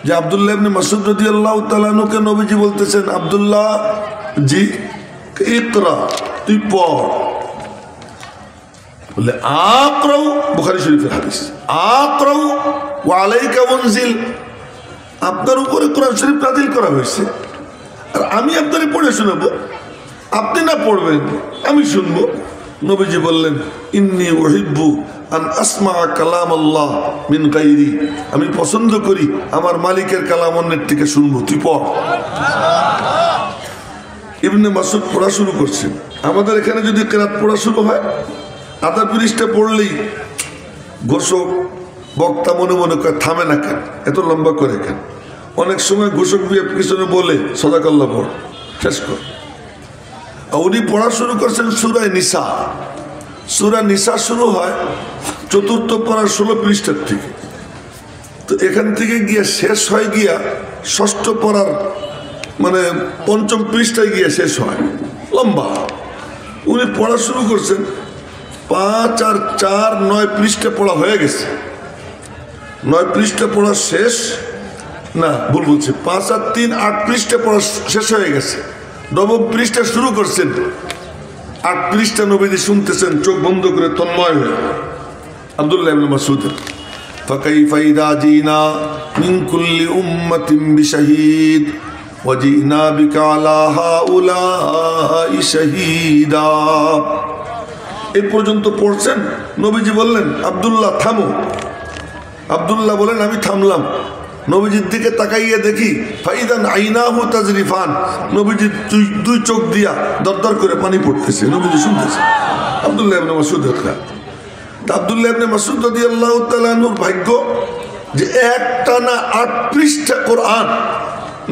যে আব্দুল্লাহ ইবনে মাসউদ রাদিয়াল্লাহু তাআলা আনহুকে নবীজি বলতেছেন, আব্দুল্লাহ জি ইকরা, তুই পড়। বলে আকরাউ, বুখারী শরীফের হাদিস, আকরাউ ওয়া আলাইকা উনজিল, আপনার উপরে কোরআন শরীফ নাযিল করা হয়েছে আর আমি আপনারে পড়ে শোনাবো, আপনি না পড়বেন আমি শুনবো। নবীজি বললেন, ইন্নী উহিব্বু আন আসমা কালাম আল্লাহ মিন গায়রি, আমি পছন্দ করি আমার মালিকের কালাম অন্যের থেকে শুনবো, তুই পড়। ইবনে মাসউদ পড়া শুরু করছেন। আমাদের এখানে যদি কেরাত পড়া শুরু হয়, আধা পৃষ্ঠা পড়লেই ঘোষক বক্তা মনে মনে করে থামে না কেন, এত লম্বা করে কেন? অনেক সময় ঘোষক পিছনে বলে সাদাকাল্লাহ পড়, শেষ কর। উনি পড়া শুরু করছেন সূরা নিসা। সূরা নিসা শুরু হয় চতুর্থ পারার 16 পৃষ্ঠার থেকে, তো এখান থেকে গিয়ে শেষ হয় গিয়া ষষ্ঠ পারার মানে 5ম পৃষ্ঠায় গিয়ে শেষ হয়, লম্বা। উনি পড়া শুরু করছেন, 5 আর 4 9 পৃষ্ঠা পড়া হয়ে গেছে, 9 পৃষ্ঠা পড়া শেষ, না ভুল বলছি, 5 আর 3 8 পৃষ্ঠা পড়া শেষ হয়ে গেছে, 9ম পৃষ্ঠা শুরু করছেন, 8 পৃষ্ঠা নবীজি শুনতেছেন চোখ বন্ধ করে তন্ময় হয়ে। আব্দুল্লাহ ইবনে মাসউদ, ফাকাইফা ইযা জিনা মিন কুল্লি উম্মাতিন বিশাহীদ ওয়া জিনা বিকা আলা হাউলাই শাহীদা। এই পর্যন্ত পড়ছেন। নবীজি বললেন, আব্দুল্লাহ থামো। আব্দুল্লাহ বলেন, আমি থামলাম। নবীজির দিকে তাকাইয়ে দেখি ফাইদান আইনাহু তাজরিফান, নবীজি দুই চোখ দিয়া দরদর করে পানি পড়তেছে, নবীজি শুনতেছে। আব্দুল্লাহ ইবনে মাসউদ, আব্দুল্লাহ ইবনে মাসউদ রাদিয়াল্লাহু তাআলা আনহুর ভাগ্য যে একটানা 8 পৃষ্ঠা কোরআন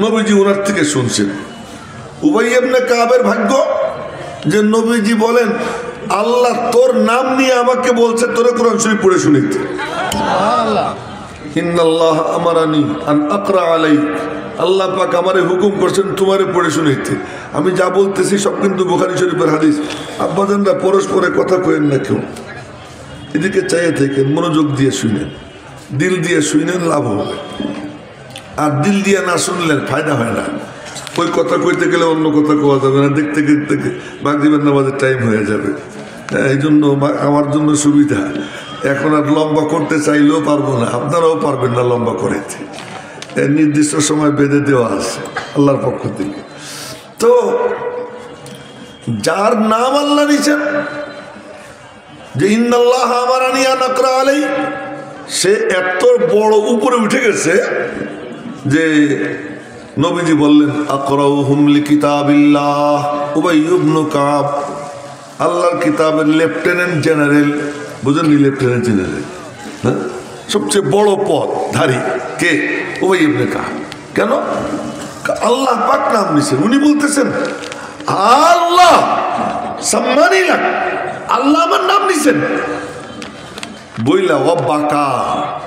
নবীজি ওনার থেকে শুনছেন। উবাই ইবনে কাবের ভাগ্য যে নবীজি বলেন, আল্লাহ তোর নাম নিয়ে আমাকে বলছে তোরে কোরআন শরীফ পড়ে শুনাইতে। সুবহানাল্লাহ। ইন্নাল্লাহ আমারানি আন আকরা আলাইক, আল্লাহ পাক আমারে হুকুম করছেন তোমারে পড়ে শুনাইতে। আমি যা বলতেছি সব কিন্তু বুখারী শরীফের হাদিস। আব্বাজানরা পরস্পরে কথা কইেন না কেউ, এদিকে চাইয়ে থাকেন, মনোযোগ দিয়ে শুনেন, দিল দিয়ে শুনেন, লাভ হবে। আর দিল দিয়ে না শুনলেন ফায়দা হয় না। ওই কথা কইতে গেলে অন্য কথা কোয়া যাবে না, দেখতে দেখতে মাগরিবের নামাজের টাইম হয়ে যাবে। এই জন্য আমার জন্য সুবিধা, এখন আর লম্বা করতে চাইলেও পারবো না, আপনারাও পারবেন না লম্বা করেতে, নির্দিষ্ট সময় বেঁধে দেওয়া আছে আল্লাহর পক্ষ থেকে। তো যার নাম আল্লাহ নিছেন যে ইন্নাল্লাহ আমারানি আন আকরা আলাই, সে এত বড় উপরে উঠে গেছে যে নবীজি বললেন, আকরাউহুম লিকিতাবিল্লাহ উবাই ইবনে কাব, আল্লাহর কিতাবের লেফটেন্যান্ট জেনারেল, বুঝলেন, লেফটেন্যান্ট জেনারেল, হ্যাঁ, সবচেয়ে বড় পদ ধারী কে? উবাই ইবনে কাব। কেন? আল্লাহ পাক নাম নিছেন। উনি বলতেছেন, আল্লাহ সম্মানী লাগ, আল্লাহ আমার নাম নিছেন বইলা ও বাকা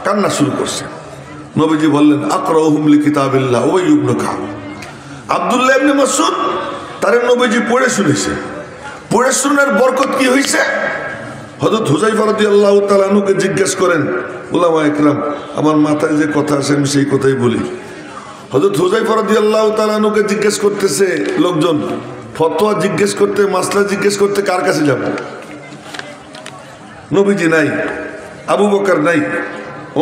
কান্না শুরু করছে। নবীজি বললেন, আকরাউহুম লিকিতাবিল্লাহ উবাই ইবনে কাব। আব্দুল্লাহ ইবনে মাসউদ তারে নবীজি পড়ে শুনেছে। পড়ে শোনার বরকত কি হয়েছে? হযরত হুযায়ফা রাদিয়াল্লাহু তাআলা আনহুকে জিজ্ঞেস করেন উলামায়ে কেরাম, আমার মাথায় যে কথা আসে আমি সেই কথাই বলি। হযরত হুযায়ফা রাদিয়াল্লাহু তাআলা আনহুকে জিজ্ঞেস করতেছে লোকজন, ফতোয়া জিজ্ঞেস করতে, মাসলা জিজ্ঞেস করতে কার কাছে যাব? নবীজি নাই, আবু বকর নাই,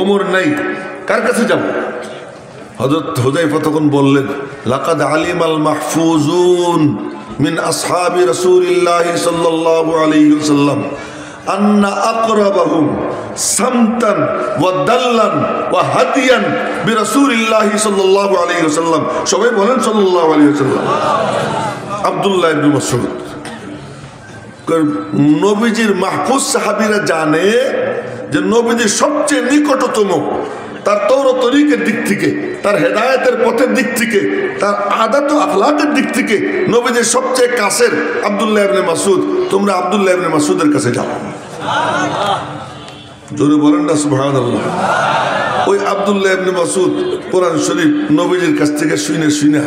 ওমর নাই, কার কাছে যাব? হযরত হুযায়ফা তখন বললেন, লাকাদ আলিমাল মাহফুজুন মিন আসহাবি রাসূলিল্লাহ সাল্লাল্লাহু আলাইহি ওয়াসাল্লাম আন্না আকরাবাহুম সামতান ওয়া দাল্লান ওয়া হাদিয়ান বিরাসূলিল্লাহ সাল্লাল্লাহু আলাইহি ওয়াসাল্লাম। সবাই বলেন সাল্লাল্লাহু আলাইহি ওয়াসাল্লাম। আব্দুল্লাহ ইবনে মাসউদ, নবীজির মাহফুজ সাহাবীরা জানে যে নবীজির সবচেয়ে নিকটতম, তার তৌরাত তরিকের দিক থেকে, তার হেদায়েতের পথের দিক থেকে, তার আদত ও আখলাকের দিক থেকে নবীজির সবচেয়ে কাছের আব্দুল্লাহ ইবনে মাসউদ। তোমরা আব্দুল্লাহ ইবনে মাসউদের কাছে যাও। জোরে বলেন না সুবহানাল্লাহ। ওই আব্দুল্লাহ ইবনে মাসউদ কোরআন শরীফ নবীজির কাছ থেকে শুনে শুনে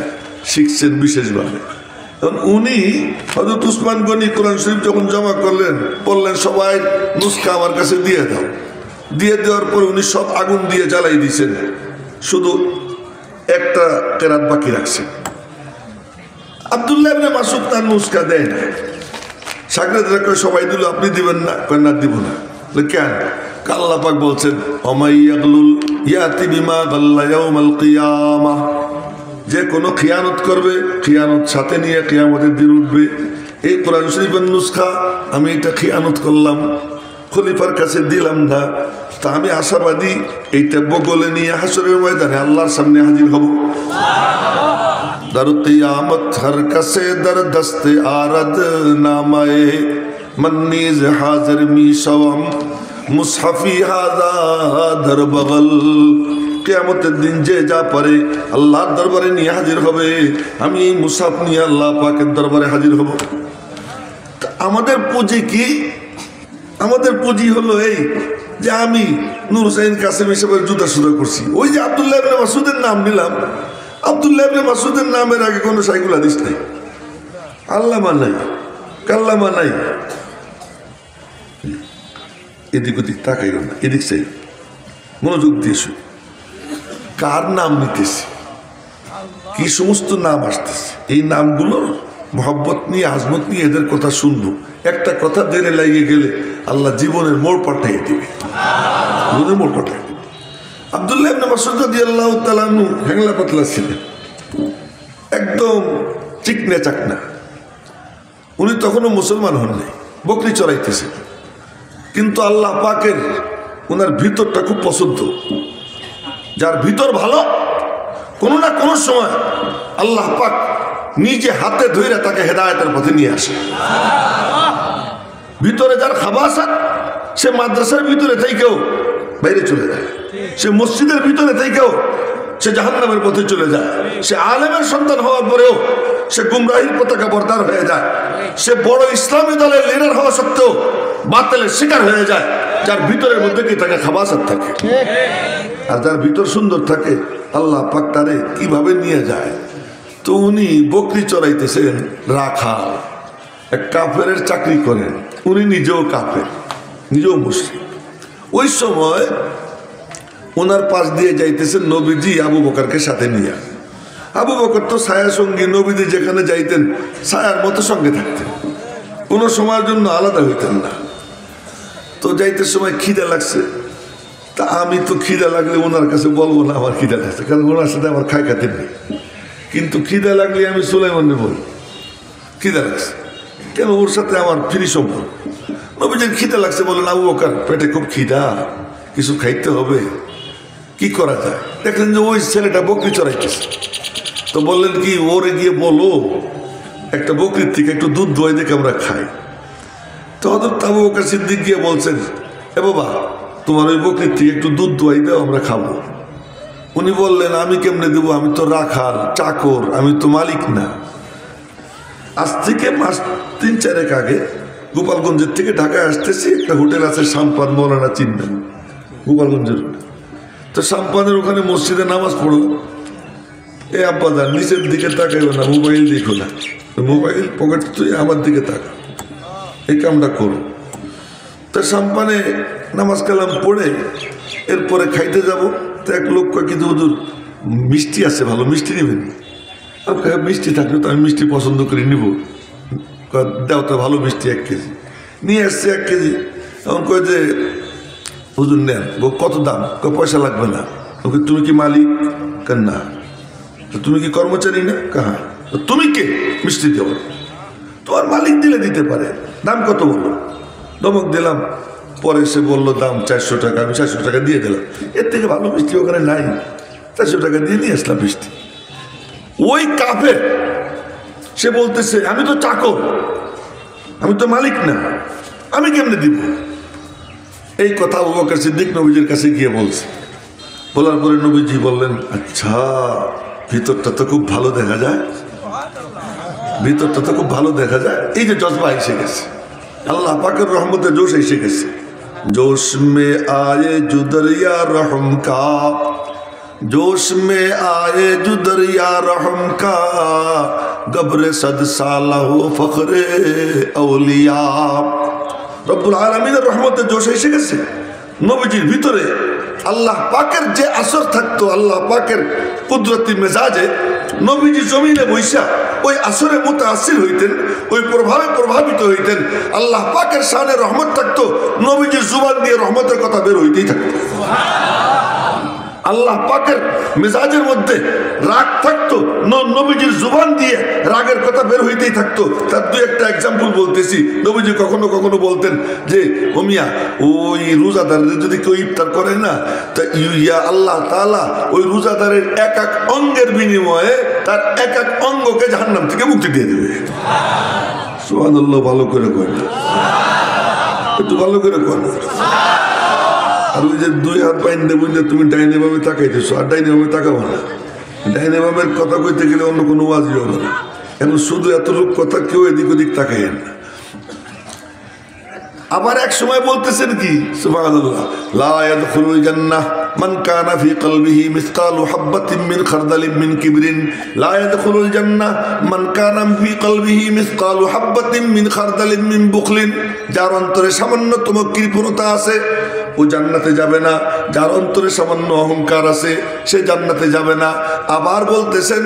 শিখছেন বিশেষভাবে। তখন উনি হযরত উসমান গনি কোরআন শরীফ যখন জমা করলেন, বললেন সবাই নুসখা আমার কাছে দিয়ে দাও। দিয়ে দেওয়ার পরে উনি সব আগুন দিয়ে জ্বালাই দিয়েছেন, শুধু একটা কেরাত বাকি রাখছে। আব্দুল্লাহ ইবনে মাসউদ তার নুসকা দেয় না। সাগরেদরা কয় সবাই দিল, আপনি দিবেন না? কয় না, দিব না। কেন? আল্লাহ পাক বলছেন ওমাইয়াগলুল ইয়াতি বিমা গাল্লা ইয়াউমাল কিয়ামাহ, যে কোনো খিয়ানত করবে খিয়ানত সাথে নিয়ে কিয়ামতের দিন উঠবে। এই কোরআন শরীফের নুসখা আমি এটা খিয়ানত করলাম, খলিফার কাছে দিলাম না, তা আমি আশাবাদী এইটা বগলে নিয়ে হাসরের ময়দানে আল্লাহর সামনে হাজির হব। দার কিয়ামত হর কাছে দর দস্তে আরদ নামায়ে মন্নিজ হাজির মিশাম মুসহাফি হাদা দর বগল। কিয়ামতের দিন যে যা পারে আল্লাহর দরবারে নিয়ে হাজির হবে। আমি এই মুসহাফ নিয়ে আল্লাহ পাকের দরবারে হাজির হব। আমাদের পুঁজি কি? আমাদের পুঁজি হলো এই যে আমি নূর হুসাইন কাসেম হিসেবে জুতা সুদা করছি। ওই যে আব্দুল্লাহ ইবনে মাসউদের নাম নিলাম, আব্দুল্লাহ ইবনে মাসউদের নামের আগে কোনো সাইকুল হাদিস নাই, আল্লামা নাই, কাল্লামা নাই। এদিক ওদিক তাকাইও না, এদিক চাই, মনোযোগ দিয়েছ। কার নাম নিতেছে, কি সমস্ত নাম আসতেছে, এই নামগুলোর মহব্বত নিয়ে আজমত নিয়ে এদের কথা শুনবো। একটা কথা দেরে লাগিয়ে গেলে আল্লাহ জীবনের মোড় পাল্টাইয়ে দিবে, জীবনের মোড় পাল্টাই দিবে। আব্দুল্লাহ ইবনে মাসউদ রাদিয়াল্লাহু তাআলা আনহু হ্যাংলা পাতলা ছিলেন, একদম চিকনা চাকনা। উনি তখনও মুসলমান হন নাই, বকরি চড়াইতেছেন। কিন্তু আল্লাহ পাকের ওনার ভিতরটা খুব পছন্দ। যার ভিতর ভালো, কোনো না কোনো সময় আল্লাহ পাক নিজে হাতে ধরে তাকে হেদায়েতের পথে নিয়ে আসে। ভিতরে যার খাবাসাত, সে মাদ্রাসার ভিতরে থেকেও বাইরে চলে যায়, সে মসজিদের ভিতরে থেকেও সে জাহান্নামের পথে চলে যায়, সে আলেমের সন্তান হওয়ার পরেও সে গুমরাহির পতাকা বরদার হয়ে যায়, সে বড় ইসলামী দলের লিডার হওয়া সত্ত্বেও বাতিলের শিকার হয়ে যায়। যার ভিতরের মধ্যে কি থাকে? খাবাসাত থাকে। আর যার ভিতর সুন্দর থাকে আল্লাহ পাক তারে কিভাবে নিয়ে যায়। তো উনি বকরি চড়াইতেছেন, রাখাল, এক কাফেরের চাকরি করেন। উনি নিজেও কাফের, নিজেও মুসলিম। ওই সময় ওনার পাশ দিয়ে যাইতেছেন নবীজি আবু বকরকে সাথে নিয়ে। আবু বকর তো ছায়া সঙ্গী, নবীজি যেখানে যাইতেন ছায়ার মতো সঙ্গে থাকতেন, কোনো সময়ের জন্য আলাদা হইতেন না। তো যাইতে সময় খিদে লাগছে, তা আমি তো খিদে লাগলে ওনার কাছে বলবো না আমার খিদে লাগছে, কারণ ওনার সাথে আমার খাই খাতে নেই। কিন্তু খিদে লাগলে আমি সুলাইমানকে বলি খিদে লাগছে, কেন ওর সাথে আমার ফ্রি সম্পর্ক। নবীজির খিদে লাগছে, বলেন আবু বকর পেটে খুব খিদা, কিছু খাইতে হবে, কি করা যায়? দেখলেন যে ওই ছেলেটা বকরি চড়াইতেছে। তো বললেন কি, ওরে গিয়ে বলো একটা বকরির থেকে একটু দুধ দোয়াই দেখে আমরা খাই। তো হযরত আবু বকর সিদ্দিক গিয়ে বলছেন, এ বাবা তোমার ওই বকরির থেকে একটু দুধ দোয়াই দাও, আমরা খাবো। উনি বললেন, আমি কেমনে দেবো, আমি তো রাখাল চাকর, আমি তো মালিক না। আজ থেকে মাস 3-4 আগে গোপালগঞ্জের থেকে ঢাকায় আসতেছি, একটা হোটেল আছে সাম্পান, মৌলানা চিনবেন, গোপালগঞ্জের। তো সাম্পানের ওখানে মসজিদে নামাজ পড়লাম। এ আব্বাজান নিচের দিকে তাকাইও না, মোবাইল দেখো না, মোবাইল পকেট তুই আমার দিকে তাকা, এই কামটা করো। তো সাম্পানে নামাজ কালাম পড়ে এরপরে খাইতে যাব। তো এক লোক কয়, কিন্তু হুজুর মিষ্টি আছে, ভালো মিষ্টি নেবেন? মিষ্টি থাকলে তো আমি মিষ্টি পছন্দ করে নিব, দাও তো ভালো মিষ্টি 1 কেজি। নিয়ে আসছে 1 কেজি। এখন কয় যে হুজুর নেন। কত দাম? পয়সা লাগবে না। ওকে তুমি কি মালিক? না। তুমি কি কর্মচারী না? কাহা। তুমি কে মিষ্টি দেব? তোমার মালিক দিলে দিতে পারে, দাম কত বলো? ধমক দিলাম। পরে সে বললো দাম 400 টাকা। আমি 400 টাকা দিয়ে দিলাম। এর থেকে ভালো মিষ্টি ওখানে নাই, 400 টাকা দিয়ে নিয়ে আসলাম মিষ্টি। ওই কাফের সে বলতেছে, আমি তো চাকর, আমি তো মালিক না, আমি কেমনে দিব? এই কথা আবু বকর সিদ্দিক নবীজির কাছে গিয়ে বলছে। বলার পরে নবীজি বললেন, আচ্ছা ভিতরটা তো খুব ভালো দেখা যায়, ভিতরটা তো খুব ভালো দেখা যায়। এই যে জজবা এসে গেছে, আল্লাহ পাকের রহমতে জোশ এসে গেছে। जोश में आए जो दरिया रहम का, जोश में आए जो दरिया रहम का, गब्रे सद साला हो फखरे औलिया। রব্বুল আলামিনের রহমতে জোশ এসে গেছে। নবীজির ভিতরে আল্লাহ পাকের যে আসর থাকতো, আল্লাহ পাকের কুদরতি মেজাজে নবীজি জমিনে বৈশা ওই আসরে মুতাআসসির হইতেন, ওই প্রভাবে প্রভাবিত হইতেন। আল্লাহ পাকের শানে রহমত থাকতো, নবীজির জুবান দিয়ে রহমতের কথা বের হইতেই থাকতো। আল্লাহ পাকের মেজাজের মধ্যে রাগ থাকতো, নবীজির জুবান দিয়ে রাগের কথা বের হইতেই থাকতো। তার দুই একটা এক্সাম্পল বলতেছি। নবীজি কখনো কখনো বলতেন যে ওমিয়া ওই রোজাদারদের যদি কেউ ইফতার করে না, তা ইয়া আল্লাহ তাআলা ওই রোজাদারের এক এক অঙ্গের বিনিময়ে তার এক এক অঙ্গকে জাহান্নাম থেকে মুক্তি দিয়ে দেবে। সুবহানাল্লাহ। ভালো করে কয়, একটু ভালো করে কয়। আর ওই যে দুই হাত বাইন্দে বুঝলে তুমি ডাইনে বামে তাকাইতেছো, আর ডাইনে বামে তাকাবো না। ডাইনে বামের কথা কইতে গেলে অন্য কোনো ওয়াজই হবে না। এখন শুধু এতটুকু কথা কেউ এদিক ওদিক তাকাইয়েন না। আবার এক সময় বলতেছেন কি সুবহানাল্লাহ, লা ইয়াদখুলুল জান্নাহ মান কানা ফি কলবিহি মিসকালু হাববাতিন মিন খারদালিন মিন কিবরিন। লা ইয়াদখুলুল জান্নাহ মান কানা ফি কলবিহি মিসকালু হাববাতিন মিন খারদালিন মিন বুখলিন। যার অন্তরে সামান্যতম কৃপণতা আছে ও জান্নাতে যাবে না, যার অন্তরে সামান্য অহংকার আছে সে জান্নাতে যাবে না। আবার বলতেছেন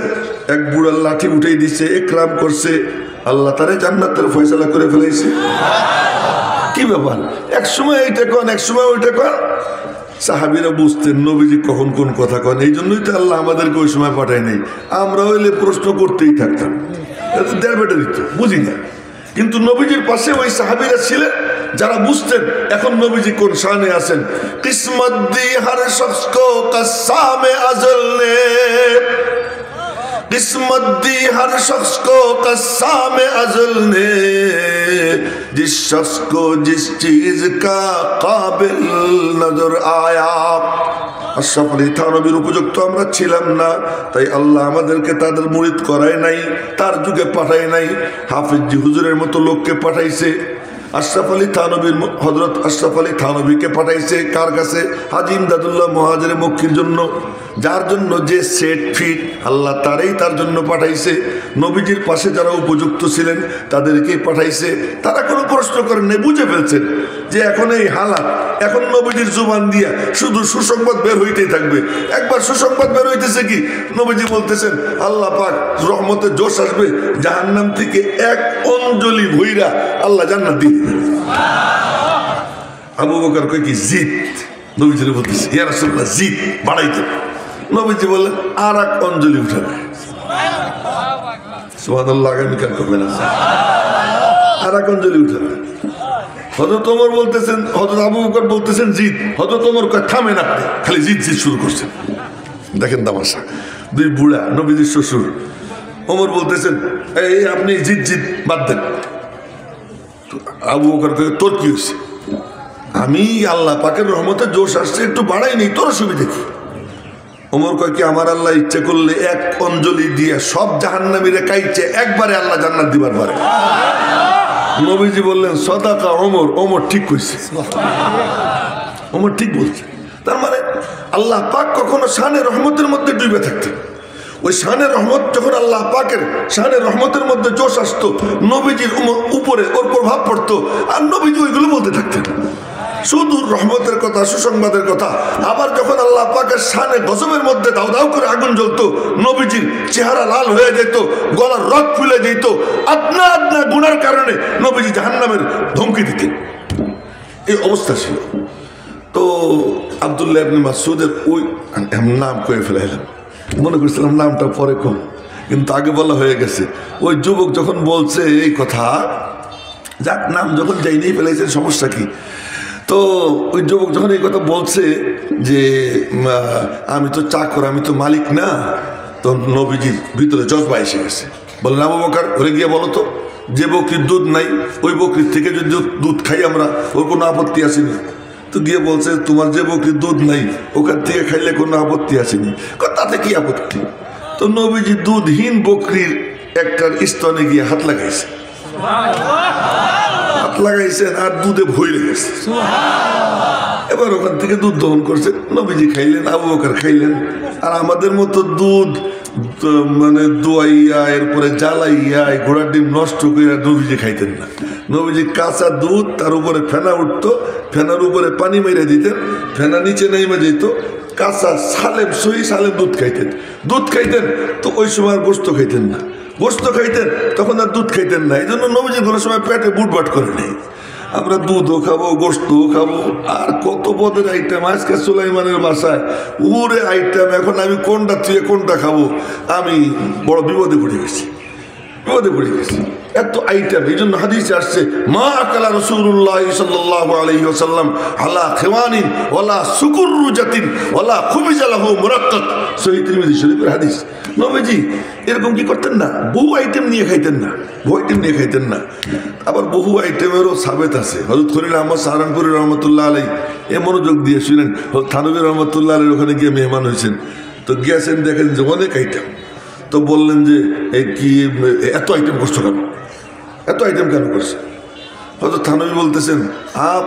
এক বুড়ার লাঠি উঠেই দিচ্ছে, একরাম করছে, আল্লাহ তারে জান্নাতের ফয়সালা করে ফেলেছে। কি ব্যাপার? এক সময় এইটা কন, এক সময় ওইটা কন। সাহাবীরা বুঝতেন নবীজি কখন কোন কথা কন, এই জন্যই তো আল্লাহ আমাদেরকে ওই সময় পাঠায় নাই। আমরা হইলে প্রশ্ন করতেই থাকতাম, দেড় বেটা দিত, বুঝি না। কিন্তু নবীজির পাশে ওই সাহাবীরা ছিলেন যারা বুঝতেন এখন নবীজি কোন শানে আছেন। কিসমত দি হর শখস কো কসামে আজল নে, किस्मत दी हर शख्स को कस्साम अज़ल ने, जिस शख्स को जिस चीज का काबिल नजर आया। আশরাফ আলী থানবীর উপযুক্ত আমরা ছিলাম না, তাই আল্লাহ আমাদেরকে তাদের মুরিদ করায় নাই, তার যুগে পাঠায় নাই। হাফিজ জি হুজুরের মতো লোককে পাঠাইছে। আশরাফ আলী থানবীর হযরত আশরাফ আলী থানবীকে পাঠাইছে কার কাছে? হাজী ইমদাদুল্লাহ মুহাজিরে মক্কির জন্য, যার জন্য যে সেট ফিট আল্লাহ তারই তার জন্য পাঠাইছে। নবীজির পাশে যারা উপযুক্ত ছিলেন তাদেরকেই পাঠাইছে। তারা কোনো প্রশ্ন করেন নাই, বুঝে ফেলছেন যে এখন এই হালাত, এখন নবীজির জুবান দিয়া শুধু সুসংবাদ বের হইতেই থাকবে। একবার সুসংবাদ বের হইতেছে কি, নবীজি বলতেছেন আল্লাহ পাক রহমতের জোশ আসবে, জাহান্নাম থেকে এক অঞ্জলি ভইরা আল্লাহ জান্নাত দিয়ে দিবেন। আবু বকর কয় কি জিত, নবীজির বলতেছে ইয়া রাসূলুল্লাহ জিত বাড়াইতে। নবীজি বললেন আর এক অঞ্জলি উঠাবে। সুবহানাল্লাহ। আগামীকাল করবেন আর এক অঞ্জলি উঠাবে। হযরত ওমর বলতেছেন, হযরত আবু বকর বলতেছেন জিত, হযরত ওমর কয় থামেন আপনি, খালি জিত জিত শুরু করছেন। দেখেন তামাশা, দুই বুড়া নবীজির শ্বশুর। ওমর বলতেছেন এই আপনি জিত জিত বাদ দেন। আবু বকর কয় তোর কি হয়েছে? আমি আল্লাহ পাকের রহমতে জোশ আসছে একটু বাড়াই নেই, তোর সুবিধা কি? ওমর কয় কি আমার আল্লাহ ইচ্ছে করলে এক অঞ্জলি দিয়ে সব জাহান্নামীরে কাইছে একবারে আল্লাহ জান্নাত দিবার পারে। নবীজি বললেন সদাকা ওমর, ওমর ঠিক কইছে, ওমর ঠিক বলছে। তার মানে আল্লাহ পাক কখনো শানে রহমতের মধ্যে ডুবে থাকতেন। ওই শানে রহমত যখন আল্লাহ পাকের শানে রহমতের মধ্যে জোশ আসতো, নবীজির উপরে ওর প্রভাব পড়তো, আর নবীজি ওইগুলো বলতে থাকতেন শুধু রহমতের কথা, সুসংবাদের কথা। আবার যখন আল্লাহ পাকের শানে গজবের মধ্যে দাউ দাউ করে আগুন জ্বলতো, নবীজির চেহারা লাল হয়ে যেত, গলার রক ফুলে যেত, আপনা আপনা গুনার কারণে নবীজি জাহান্নামের ধমকি দিতেন। এই অবস্থা ছিল। তো আব্দুল্লাহ ইবনে মাসউদের ওই নাম কয়ে ফেলাইলাম, মনে করছিলাম নামটা পরে কম, কিন্তু আগে বলা হয়ে গেছে। ওই যুবক যখন বলছে এই কথা, যাক নাম যখন যাই নিয়ে ফেলেছে সমস্যা কি। তো ওই যুবক যখন এই কথা বলছে যে আমি তো চাকর, আমি তো মালিক না, তো নবীজির ভিতরে জজবা এসে গেছে। বললেন আবু বকর ওরে গিয়ে বলো তো, যে বকরির দুধ নাই ওই বকরির থেকে যদি দুধ খাই আমরা, ওর কোনো আপত্তি আসেনি। তো গিয়ে বলছে তোমার যে বকরির দুধ নাই ওখান থেকে খাইলে কোনো আপত্তি আসেনি। তাতে কি আপত্তি? তো নবীজি দুধহীন বকরির একটার স্তনে গিয়ে হাত লাগাইছে, হাত লাগাইছেন আর দুধে ভরে গেছে। এবার ওখান থেকে দুধ দহন করছে, নবীজি খাইলেন, আবু বকর খাইলেন। আর আমাদের মতো দুধ মানে দোয়াইয়া এরপরে জ্বালাইয়া ঘোড়ার ডিম নষ্ট করে নবীজি খাইতেন না। নবীজি কাঁচা দুধ, তার উপরে ফেনা উঠতো, ফেনার উপরে পানি মেরে দিতেন, ফেনা নিচে নেমে যেত, কাঁচা সালেম সহি সালেম দুধ খাইতেন। তো ওই সময় আর গোস্ত খাইতেন না, গোস্ত খাইতেন তখন আর দুধ খাইতেন না। এই জন্য নবীজি কোনো সময় পেটে বুটবাট করে নেই। আমরা দুধও খাবো, গোস্তও খাবো, আর কত পদের আইটেম। আজকে সুলাইমানের বাসায় উড়ে আইটেম। এখন আমি কোনটা থেকে কোনটা খাবো, আমি বড় বিপদে পড়ে গেছি। এত আইটেম। এই জন্য হাদিসে আসছে, মা আকালা রাসূলুল্লাহ সাল্লাল্লাহু আলাইহি ওয়াসাল্লাম আলা খিওয়ানিন ওয়ালা সুকুররুজাতিন ওয়ালা খুবিজা লাহু মুরাক্কাক। সহিহ তিরমিজি শরীফের হাদিস। নবীজি এরকম কি করতেন না, বহু আইটেম নিয়ে খাইতেন না, আবার বহু আইটেমেরও সাবেত আছে। হযরত খলিল আহমদ সাহারানপুরি রহমতুল্লাহ আলাইহি এ মনোযোগ দিয়ে শুনেন, থানভী রহমতুল্লাহ আলাইহির ওখানে গিয়ে মেহমান হয়েছেন। তো গিয়েছেন, দেখেন যে অনেক আইটেম। তো বললেন যে কি এত আইটেম করছো কেন, এত আইটেম কেন করছে? হয়তো থানভী বলতেছেন, আপ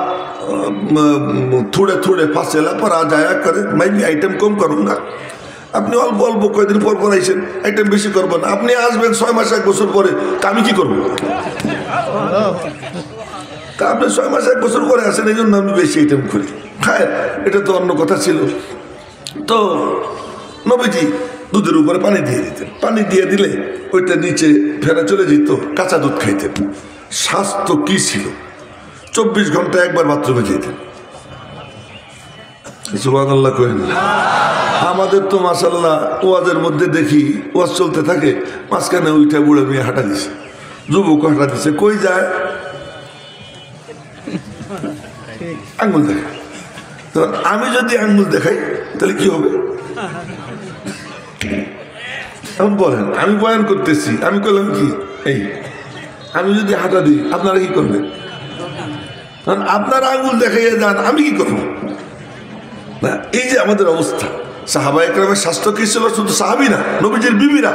থোড়ে থোড়ে ফাঁসেলা পর আ যায়া করে, মাইবি আইটেম কম করুন না। আপনি অল্প অল্প কয়েকদিন পর আইসেন, আইটেম বেশি করবেন না। আপনি আসবেন 6 মাস 1 বছর পরে, তা আমি কি করবো? তা আপনি 6 মাস 1 বছর পরে আসেন, এই জন্য আমি বেশি আইটেম করি। হ্যাঁ, এটা তো অন্য কথা ছিল। তো নবীজি দুধের উপরে পানি দিয়ে দিতেন, পানি দিয়ে দিলে ওইটা নিচে ফেরা চলে যেত, কাঁচা দুধ খাইতেন। স্বাস্থ্য কি ছিল, 24 ঘন্টা একবার বাথরুমে যেতেন। সুবহানাল্লাহ কইন। আমাদের তো মাশাআল্লাহ ওয়াজের মধ্যে দেখি, ওয়াজ চলতে থাকে, মাঝখানে ওইটা বুড়ে মেয়ে হাঁটা দিছে, যুবক হাঁটা দিছে, কই যায় আঙ্গুল দেখায়। আমি যদি আঙ্গুল দেখাই তাহলে কি হবে? এখন বলেন, আমি বয়ান করতেছি, আমি করলাম কি, এই আমি যদি হাঁটা দিই আপনারা কি করবেন? কারণ আপনারা আঙ্গুল দেখাইয়া যান, আমি কি করবো না? এই যে আমাদের অবস্থা। সাহাবা একরামের স্বাস্থ্য কি ছিল? শুধু সাহাবি না, নবীজির বিবিরা,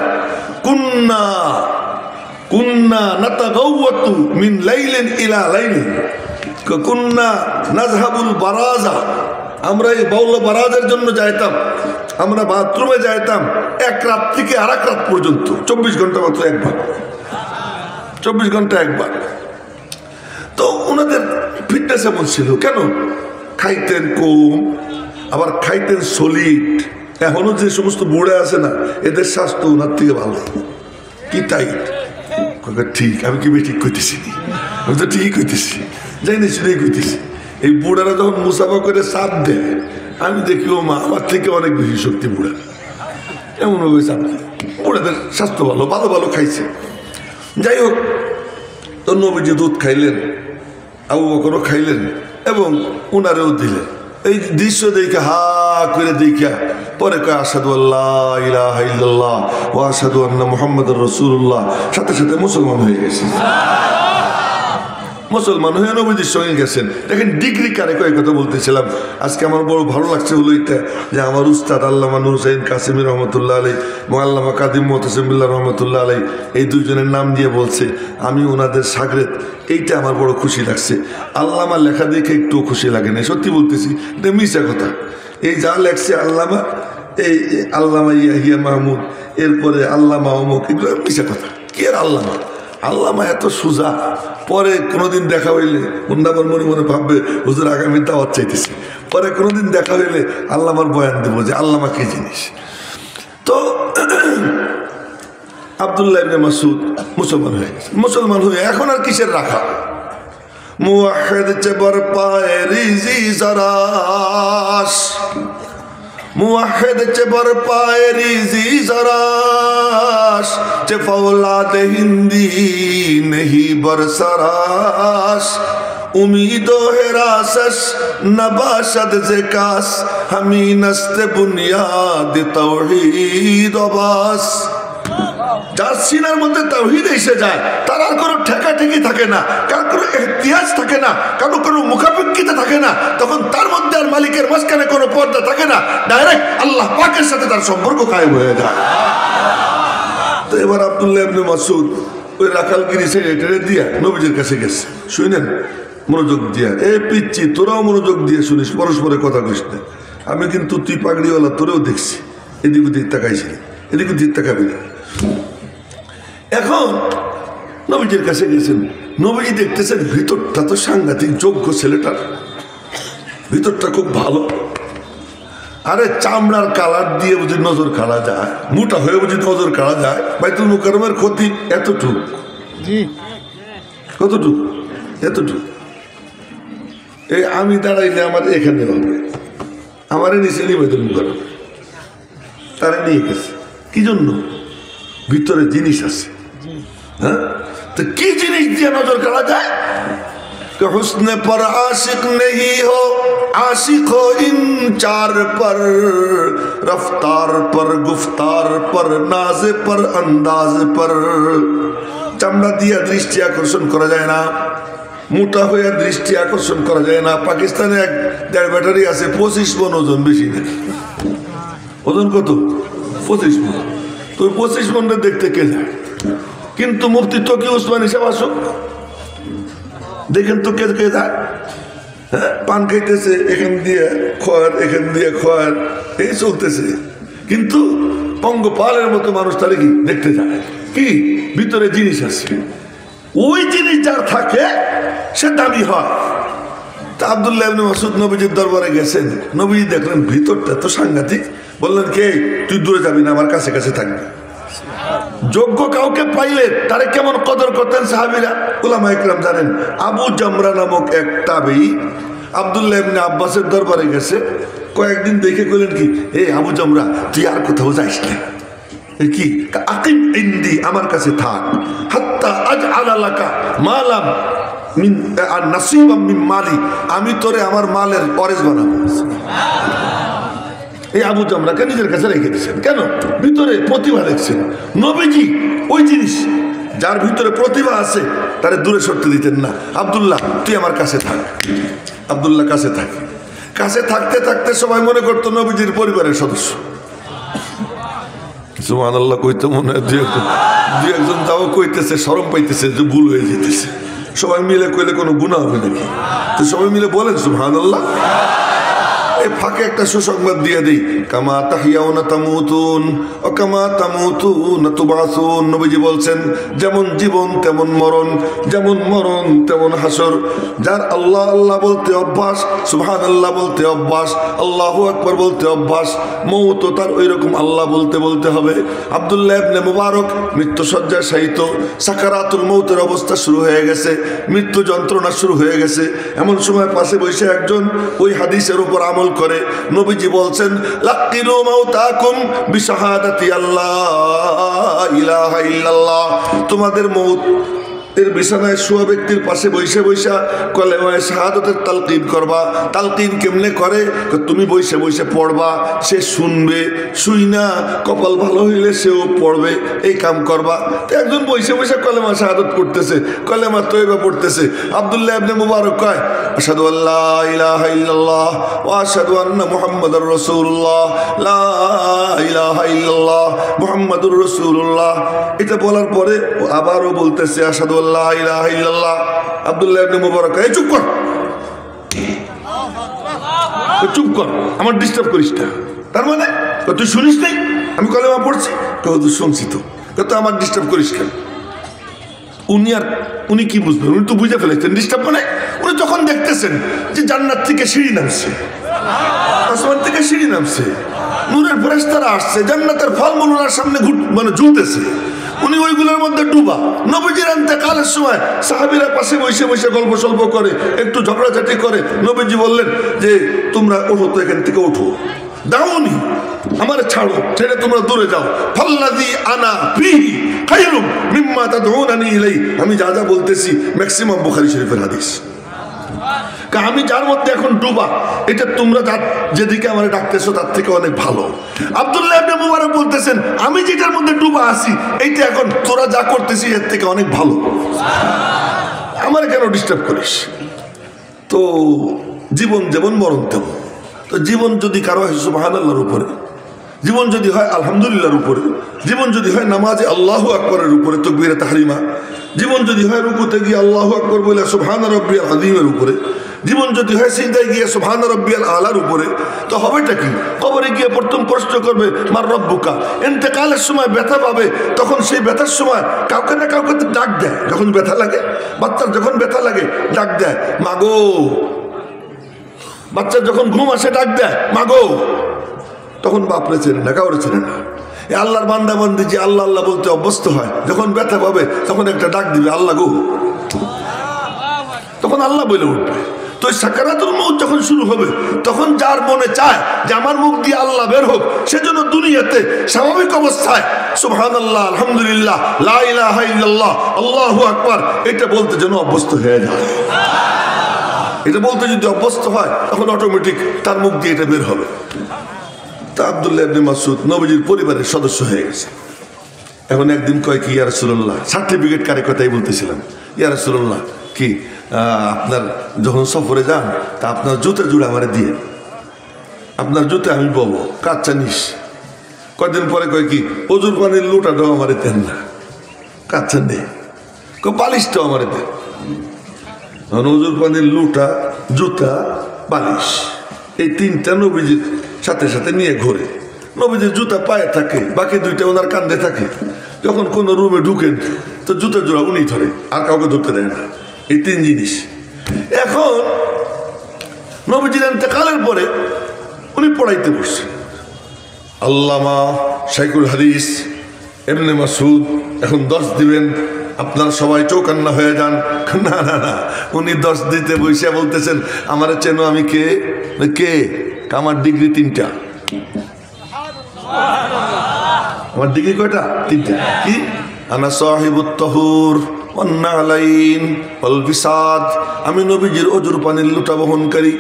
কুন্না নাতাগাওয়াতু মিন লাইলিন ইলা লাইলিন, কুন্না নাযহাবুল বারাজা, আমরা এই বাউল বারাজের জন্য যাইতাম, আমরা বাথরুমে যাইতাম এক রাত থেকে আর এক রাত পর্যন্ত, 24 ঘন্টা মাত্র একবার, 24 ঘন্টা একবার। তো ওনাদের ফিটনেস এমন ছিল। কেন? খাইতেন কম, আবার খাইতেন সলিড। এখনো যে সমস্ত বুড়ে আছে না, এদের স্বাস্থ্য ওনার থেকে ভালো। কি টাইট? ঠিক, আমি কি ঠিক কইতেছি? আমি তো ঠিকই কইতেছি, যাই না সেটাই কইতেছি। এই বুড়ারা যখন মুসাফা করে চাপ দেয়, আমি দেখি ও মা, আমার থেকে অনেক বেশি শক্তি বুড়া, এমন ভাবে চাপ দেয়। বুড়াদের স্বাস্থ্য ভালো, ভালো ভালো খাইছে। যাই হোক, তো নবীজি দুধ খাইলেন, আবু বকরও খাইলেন এবং উনারেও দিলেন। এই দৃশ্য দেখে হা করে দেখা পরে কয় আশহাদু আল্লাহ ইলাহা ইল্লাল্লাহ ওয়া আশহাদু আন্না মুহাম্মাদুর রাসূলুল্লাহ, সাথে সাথে মুসলমান হয়ে গেছে। মুসলমান হয়ে নবীজির সঙ্গে গেছেন। দেখেন ডিগ্রি কারে কয়েক কথা বলতেছিলাম। আজকে আমার বড় ভালো লাগছে হলো এটা, যে আমার উস্তাদ আল্লামা নূর হুসাইন কাসেমি রহমতুল্লাহ আলাই, আল্লামা কাদিম মুতাসিমুল্লাহ রহমতুল্লাহ আলাই, এই দুইজনের নাম দিয়ে বলছে আমি ওনাদের শাগরেদ। এইটা আমার বড় খুশি লাগছে। আল্লামা লেখা দেখে একটু খুশি লাগে না, সত্যি বলতেছি, এটা মিশা কথা। এই যা লেখছে আল্লামা, এই আল্লামা ইয়াহিয়া মাহমুদ, এরপরে আল্লামা অমুক, এগুলো মিশা কথা। কি আর আল্লামা, আল্লামা এত সোজা। পরে কোনোদিন দেখা হইলে আমার মনে মনে ভাববে হুজুর আগামী দাওয়াত চাইতেছে। পরে কোনোদিন দেখা হইলে আল্লামার বয়ান দেবো যে আল্লামা কি জিনিস। তো আব্দুল্লাহ ইবনে মাসউদ মুসলমান হয়ে গেছে। মুসলমান হয়ে এখন আর কিসের রাখা? মুওয়াহিদ চেবর পায়ে রিজি জরাস, মুওয়াহিদ চেবর পায়ে রিজি জরাস, চে ফৌলাদ হিন্দি নেহি বরসরাস, উম্মীদো হেরাসস নবাশদ জিকাস, হামি নস্তে বুনিয়াদ তাওহীদ বাস। যার সিনার মধ্যে তাওহীদ এসে যায় তার আর কোনো ঠেকাঠেকি থাকে না, কার কোনো ইহতিয়াজ থাকে না, কারো কোনো মুখাপেক্ষিতা থাকে না। তখন তার মধ্যে আর মালিকের মাঝখানে কোনো পর্দা থাকে না, ডাইরেক্ট আল্লাহ পাকের সাথে তার সম্পর্ক কায়েম হয়ে যায়। তো এবার আব্দুল্লাহ ইবনে মাসউদ ওই রাখালগিরি ছেড়ে দিয়া নবীজির কাছে গেছে। শুনেন মনোযোগ দিয়া, এ পিচ্ছি তোরাও মনোযোগ দিয়ে শুনিস, পরস্পরের কথা কইস না। আমি কিন্তু তুই পাগড়িওয়ালা, তোরেও দেখছি, এদিক ওদিক তাকাইছিলি, এদিক ওদিক তাকাবি না। এখন নবীজির কাছে গেছেন, নবীজি দেখতেছেন ভিতরটা তো সাংঘাতিক, যোগ্য ছেলেটার ভিতরটা খুব ভালো। আরে চামড়ার কালার দিয়ে বুঝি নজর কাড়া যায়, মোটা হয়ে বুঝি নজর কাড়া যায়? বাইতুল মুকাররমের ক্ষতি এতটুক, কতটুক? এতটুক। এই আমি দাঁড়াইলে আমার এখানে হবে, আমার নিচে নিয়ে বাইতুল মুকাররম, তারা নিয়ে গেছে কি জন্য? ভিতরে জিনিস আছে। হ্যাঁ, তো কি জিনিস দিয়ে নজর কাড়া যায়? हुस्न पर आशिक नहीं हो, आशिक हो इन चार पर, रफ्तार पर, गुफ्तार पर, नाज पर, अंदाज पर। চামড়া দিয়ে দৃষ্টি আকর্ষণ করা যায় না, মোটা হয়ে দৃষ্টি আকর্ষণ করা যায় না। পাকিস্তানে এক দেড় ব্যাটারি আছে, 25 মন ওজন, বেশি নেই। ওজন কত? 25 মন। তো 25 মনটা দেখতে কে যায়? কিন্তু মুফতি তকি উসমানী সাহেব আসুক, দেখেন তো কে কে যায়। হ্যাঁ, পান খাইতেছে, এখান দিয়ে খোয়ার, এখান দিয়ে খোয়ার, এই চলতেছে। কিন্তু পঙ্গপালের মতো মানুষ তাহলে কি দেখতে যায়? কি ভিতরে জিনিস আছে, ওই জিনিস যার থাকে সে দামি হয়। তা আব্দুল্লাহ ইবনে মাসউদ নবীজির দরবারে গেছেন, নবীজি দেখলেন ভিতরটা তো সাংঘাতিক। বললেন, কে তুই দূরে যাবি না, আমার কাছে কাছে থাকবি। যোগ্য কাউকে পাইলে তারে কেমন কদর করতেন সাহাবীরা, উলামা ইকরাম জানেন। আবু জামরা নামক এক তাবেঈ আব্দুল্লাহ ইবনে আব্বাসের দরবারে গেছে, কয়েকদিন দেখে কইলেন কি, এই আবু জামরা তুই আর কোথাও যাইস না, কি আকিম ইনদি, আমার কাছে থাক, হাত্তা আজআলা লাকা মালাম মিন নাসিবাম মিন মালি, আমি তোরে আমার মালের ওয়ারিস বানাবো। এই আবু জামরাকে নিজের কাছে রেখে দিচ্ছেন কেন? ভিতরে প্রতিভা দেখছেন। নবীজি ওই জিনিস যার ভিতরে প্রতিভা আছে তারে দূরে সরতে দিতেন না। আব্দুল্লাহ তুই আমার কাছে থাক। আব্দুল্লাহ কাছে থাক। কাছে থাকতে থাকতে সবাই মনে করতো নবীজির পরিবারের সদস্য। সুবহানাল্লাহ কইতে মনে হয় দুই একজন তাও কইতেছে, শরম পাইতেছে যে ভুল হয়ে যেতেছে। সবাই মিলে কইলে কোনো গুনাহ হবে নাকি? তো সবাই মিলে বলেন সুবহানাল্লাহ। এই ফাঁকে একটা সুসংবাদ দিয়ে দিই, কামা তাহিয়াউনা তামুতুন ও কামা তামুতুনা তুবাসুন। নবীজি বলছেন, যেমন জীবন তেমন মরণ, যেমন মরণ তেমন হাসর। যার আল্লাহ আল্লাহ বলতে অভ্যাস, সুবহানাল্লাহ বলতে অভ্যাস, আল্লাহু আকবার বলতে অভ্যাস, মৌত তার ওই রকম আল্লাহ বলতে বলতে হবে। আব্দুল্লাহ ইবনে মুবারক মৃত্যুসজ্জায় শায়িত, সাকারাতুল মৌতের অবস্থা শুরু হয়ে গেছে, মৃত্যু যন্ত্রণা শুরু হয়ে গেছে। এমন সময় পাশে বসে একজন ওই হাদিসের উপর আমল করে নবীজি বলছেন, লাকিনু মাউতাকুম বিশাহাদাতি আল্লাহ ইলাহা ইল্লাল্লাহ। তোমাদের মউত এর বিছানায় শোয়া ব্যক্তির পাশে বসে বসে কলেমায়ে শাহাদাতের তালকিন করবা। তালকিন কেমনে করে? তুমি বসে বসে পড়বা, সে শুনবে, শুই না কপাল ভালো হইলে সেও পড়বে, এই কাম করবা। তো একজন বসে বসে কলেমা শাহাদাত পড়তেছে, কলেমা তয়বা পড়তেছে। আব্দুল্লাহ ইবনে মুবারক কয়, আশহাদু আল্লা ইলাহা ইল্লাল্লাহ ওয়া আশহাদু আন্না মুহাম্মাদুর রাসূলুল্লাহ, লা ইলাহা ইল্লাল্লাহ মুহাম্মাদুর রাসূলুল্লাহ। এটা বলার পরে আবারও বলতেছে, আশহাদু আল্লা ইলাহা ইল্লাল্লাহ। আব্দুল্লাহ ইবনে মুবারক, এই চুপ কর, চুপ কর, আমার ডিস্টার্ব করিস না। তার মানে তুই শুনিস নাই আমি কলেমা পড়ছি? তুই শুনছি তো, তো আমার ডিস্টার্ব করিস কেন? উনি কি বুঝবেন? উনি তো বুঝে ফেলেছেন ডিস্টার্ব মানে। উনি তখন দেখতেছেন যে জান্নাত থেকে সিঁড়ি নামছে, আসমান থেকে সিঁড়ি নামছে, নূরের ফেরেশতারা আসছে, জান্নাতের ফলমূল ওনার সামনে মানে ঝুলতেছে। উনি ওইগুলোর মধ্যে ডুবা। নবীজির ইন্তেকালের সময় সাহাবীরা পাশে বসে বসে গল্প সল্প করে, একটু ঝগড়াঝাটি করে। নবীজি বললেন যে তোমরা ওঠো তো, এখান থেকে ওঠো, দাওনি, আমারে ছাড়ো, ছেড়ে তোমরা দূরে যাও। ফাল্লাযী আনা ফীহি খায়রুম মিম্মা তাদউনানি ইলাইহি। আমি যা যা বলতেছি ম্যাক্সিমাম বুখারী শরীফের হাদিস। আমি যার মধ্যে এখন ডুবা, এটা তোমরা যেদিকে আমার ডাকতেছো তার থেকে অনেক ভালো। আব্দুল্লাহ ইবনে মুবারক বলতেছেন, আমি যেটার মধ্যে ডুবা আছি এইটা এখন তোরা যা করতেছিস এর থেকে অনেক ভালো, আমার কেন ডিস্টার্ব করিস? তো জীবন যেমন মরণ তেমন। তো জীবন যদি কারো হয় সুবহানাল্লাহর উপরে, জীবন যদি হয় আলহামদুলিল্লাহর উপরে, জীবন যদি হয় নামাজে আল্লাহু আকবরের উপরে তাকবীরে তাহরিমা, জীবন যদি হয় রুকুতে গিয়ে আল্লাহু আকবর বলে সুবহান রাব্বিয়াল আযীমের উপরে, জীবন যদি হয় সিজদায় গিয়ে সুবহান রাব্বিয়াল আলার উপরে, তো হবেটা কি? কবরে গিয়ে প্রথম প্রশ্ন করবে মার রব্বুকা। ইন্তেকালের সময় ব্যথা পাবে, তখন সেই ব্যথার সময় কাউকে না কাউকে তো ডাক দেয়। যখন ব্যথা লাগে, বাচ্চার যখন ব্যথা লাগে ডাক দেয় মাগো। বাচ্চার যখন ঘুম আসে ডাক দেয় মাগো। তখন বাপরে চেনে না, কাউরে চেনে না। আল্লাহর বান্দা বান্দি যে আল্লাহ আল্লাহ বলতে অভ্যস্ত হয়, যখন ব্যথা পাবে তখন একটা ডাক দিবে আল্লাহ গো, তখন আল্লাহ বলে উঠবে। তো সাকারাতুল মউত যখন শুরু হবে, তখন যার মনে চায় যে আমার মুখ দিয়ে আল্লাহ বের হোক, সেজন্য দুনিয়াতে স্বাভাবিক অবস্থায় সুবহানাল্লাহ, আলহামদুলিল্লাহ, লা ইলাহা ইল্লাল্লাহ, আল্লাহু আকবার এটা বলতে যেন অভ্যস্ত হয়ে যায়। এটা বলতে যদি অভ্যস্ত হয়, তখন অটোমেটিক তার মুখ দিয়ে এটা বের হবে। তা আব্দুল্লাহ ইবনে মাসউদ নবীজির পরিবারের সদস্য হয়ে গেছে। এখন একদিন কয় কি, ইয়া রাসূলুল্লাহ, সার্টিফিকেট কারে কথাই বলতেছিলাম, ইয়া রাসূলুল্লাহ কি আপনার যখন সফরে যান তা আপনার জুতা জুড়ে আমারে দিয়ে, আপনার জুতে আমি বলবো কাচ্চা নিস। কয়দিন পরে কয় কি, অজুর পানির লুটাটাও আমারে দেন না, কাচ্চা নেই, বালিশটাও আমারে দেন। অজুর পানির লুটা, জুতা, বালিশ, এই তিনটা নবীজির সাথে সাথে নিয়ে ঘোরে। নবীজির জুতা পায়ে থাকে, বাকি দুইটা ওনার কান্দে থাকে। যখন কোনো রুমে ঢুকেন তো জুতা জোড়া উনি ধরে, আর কাউকে ধরতে দেয় না। এই তিন জিনিস। এখন নবীজির ইন্তেকালের পরে উনি পড়াইতে বসছেন। আল্লামা শাইখুল হাদিস ইবনে মাসউদ এখন 10 দিবেন, আপনারা সবাই চৌকান্না হয়ে যান। না না না, উনি 10 দিতে বসে বলতেছেন আমার চেনো আমি কে? কে? আমার ডিগ্রি 3টা। আমার ডিগ্রি কয়টা? 3টা। কি? আনা সাহিবুত তাহুর ওয়ান নালাইন ওয়াল বিসাদ। আমি নবীজির অজুর পানির লুটা বহনকারী,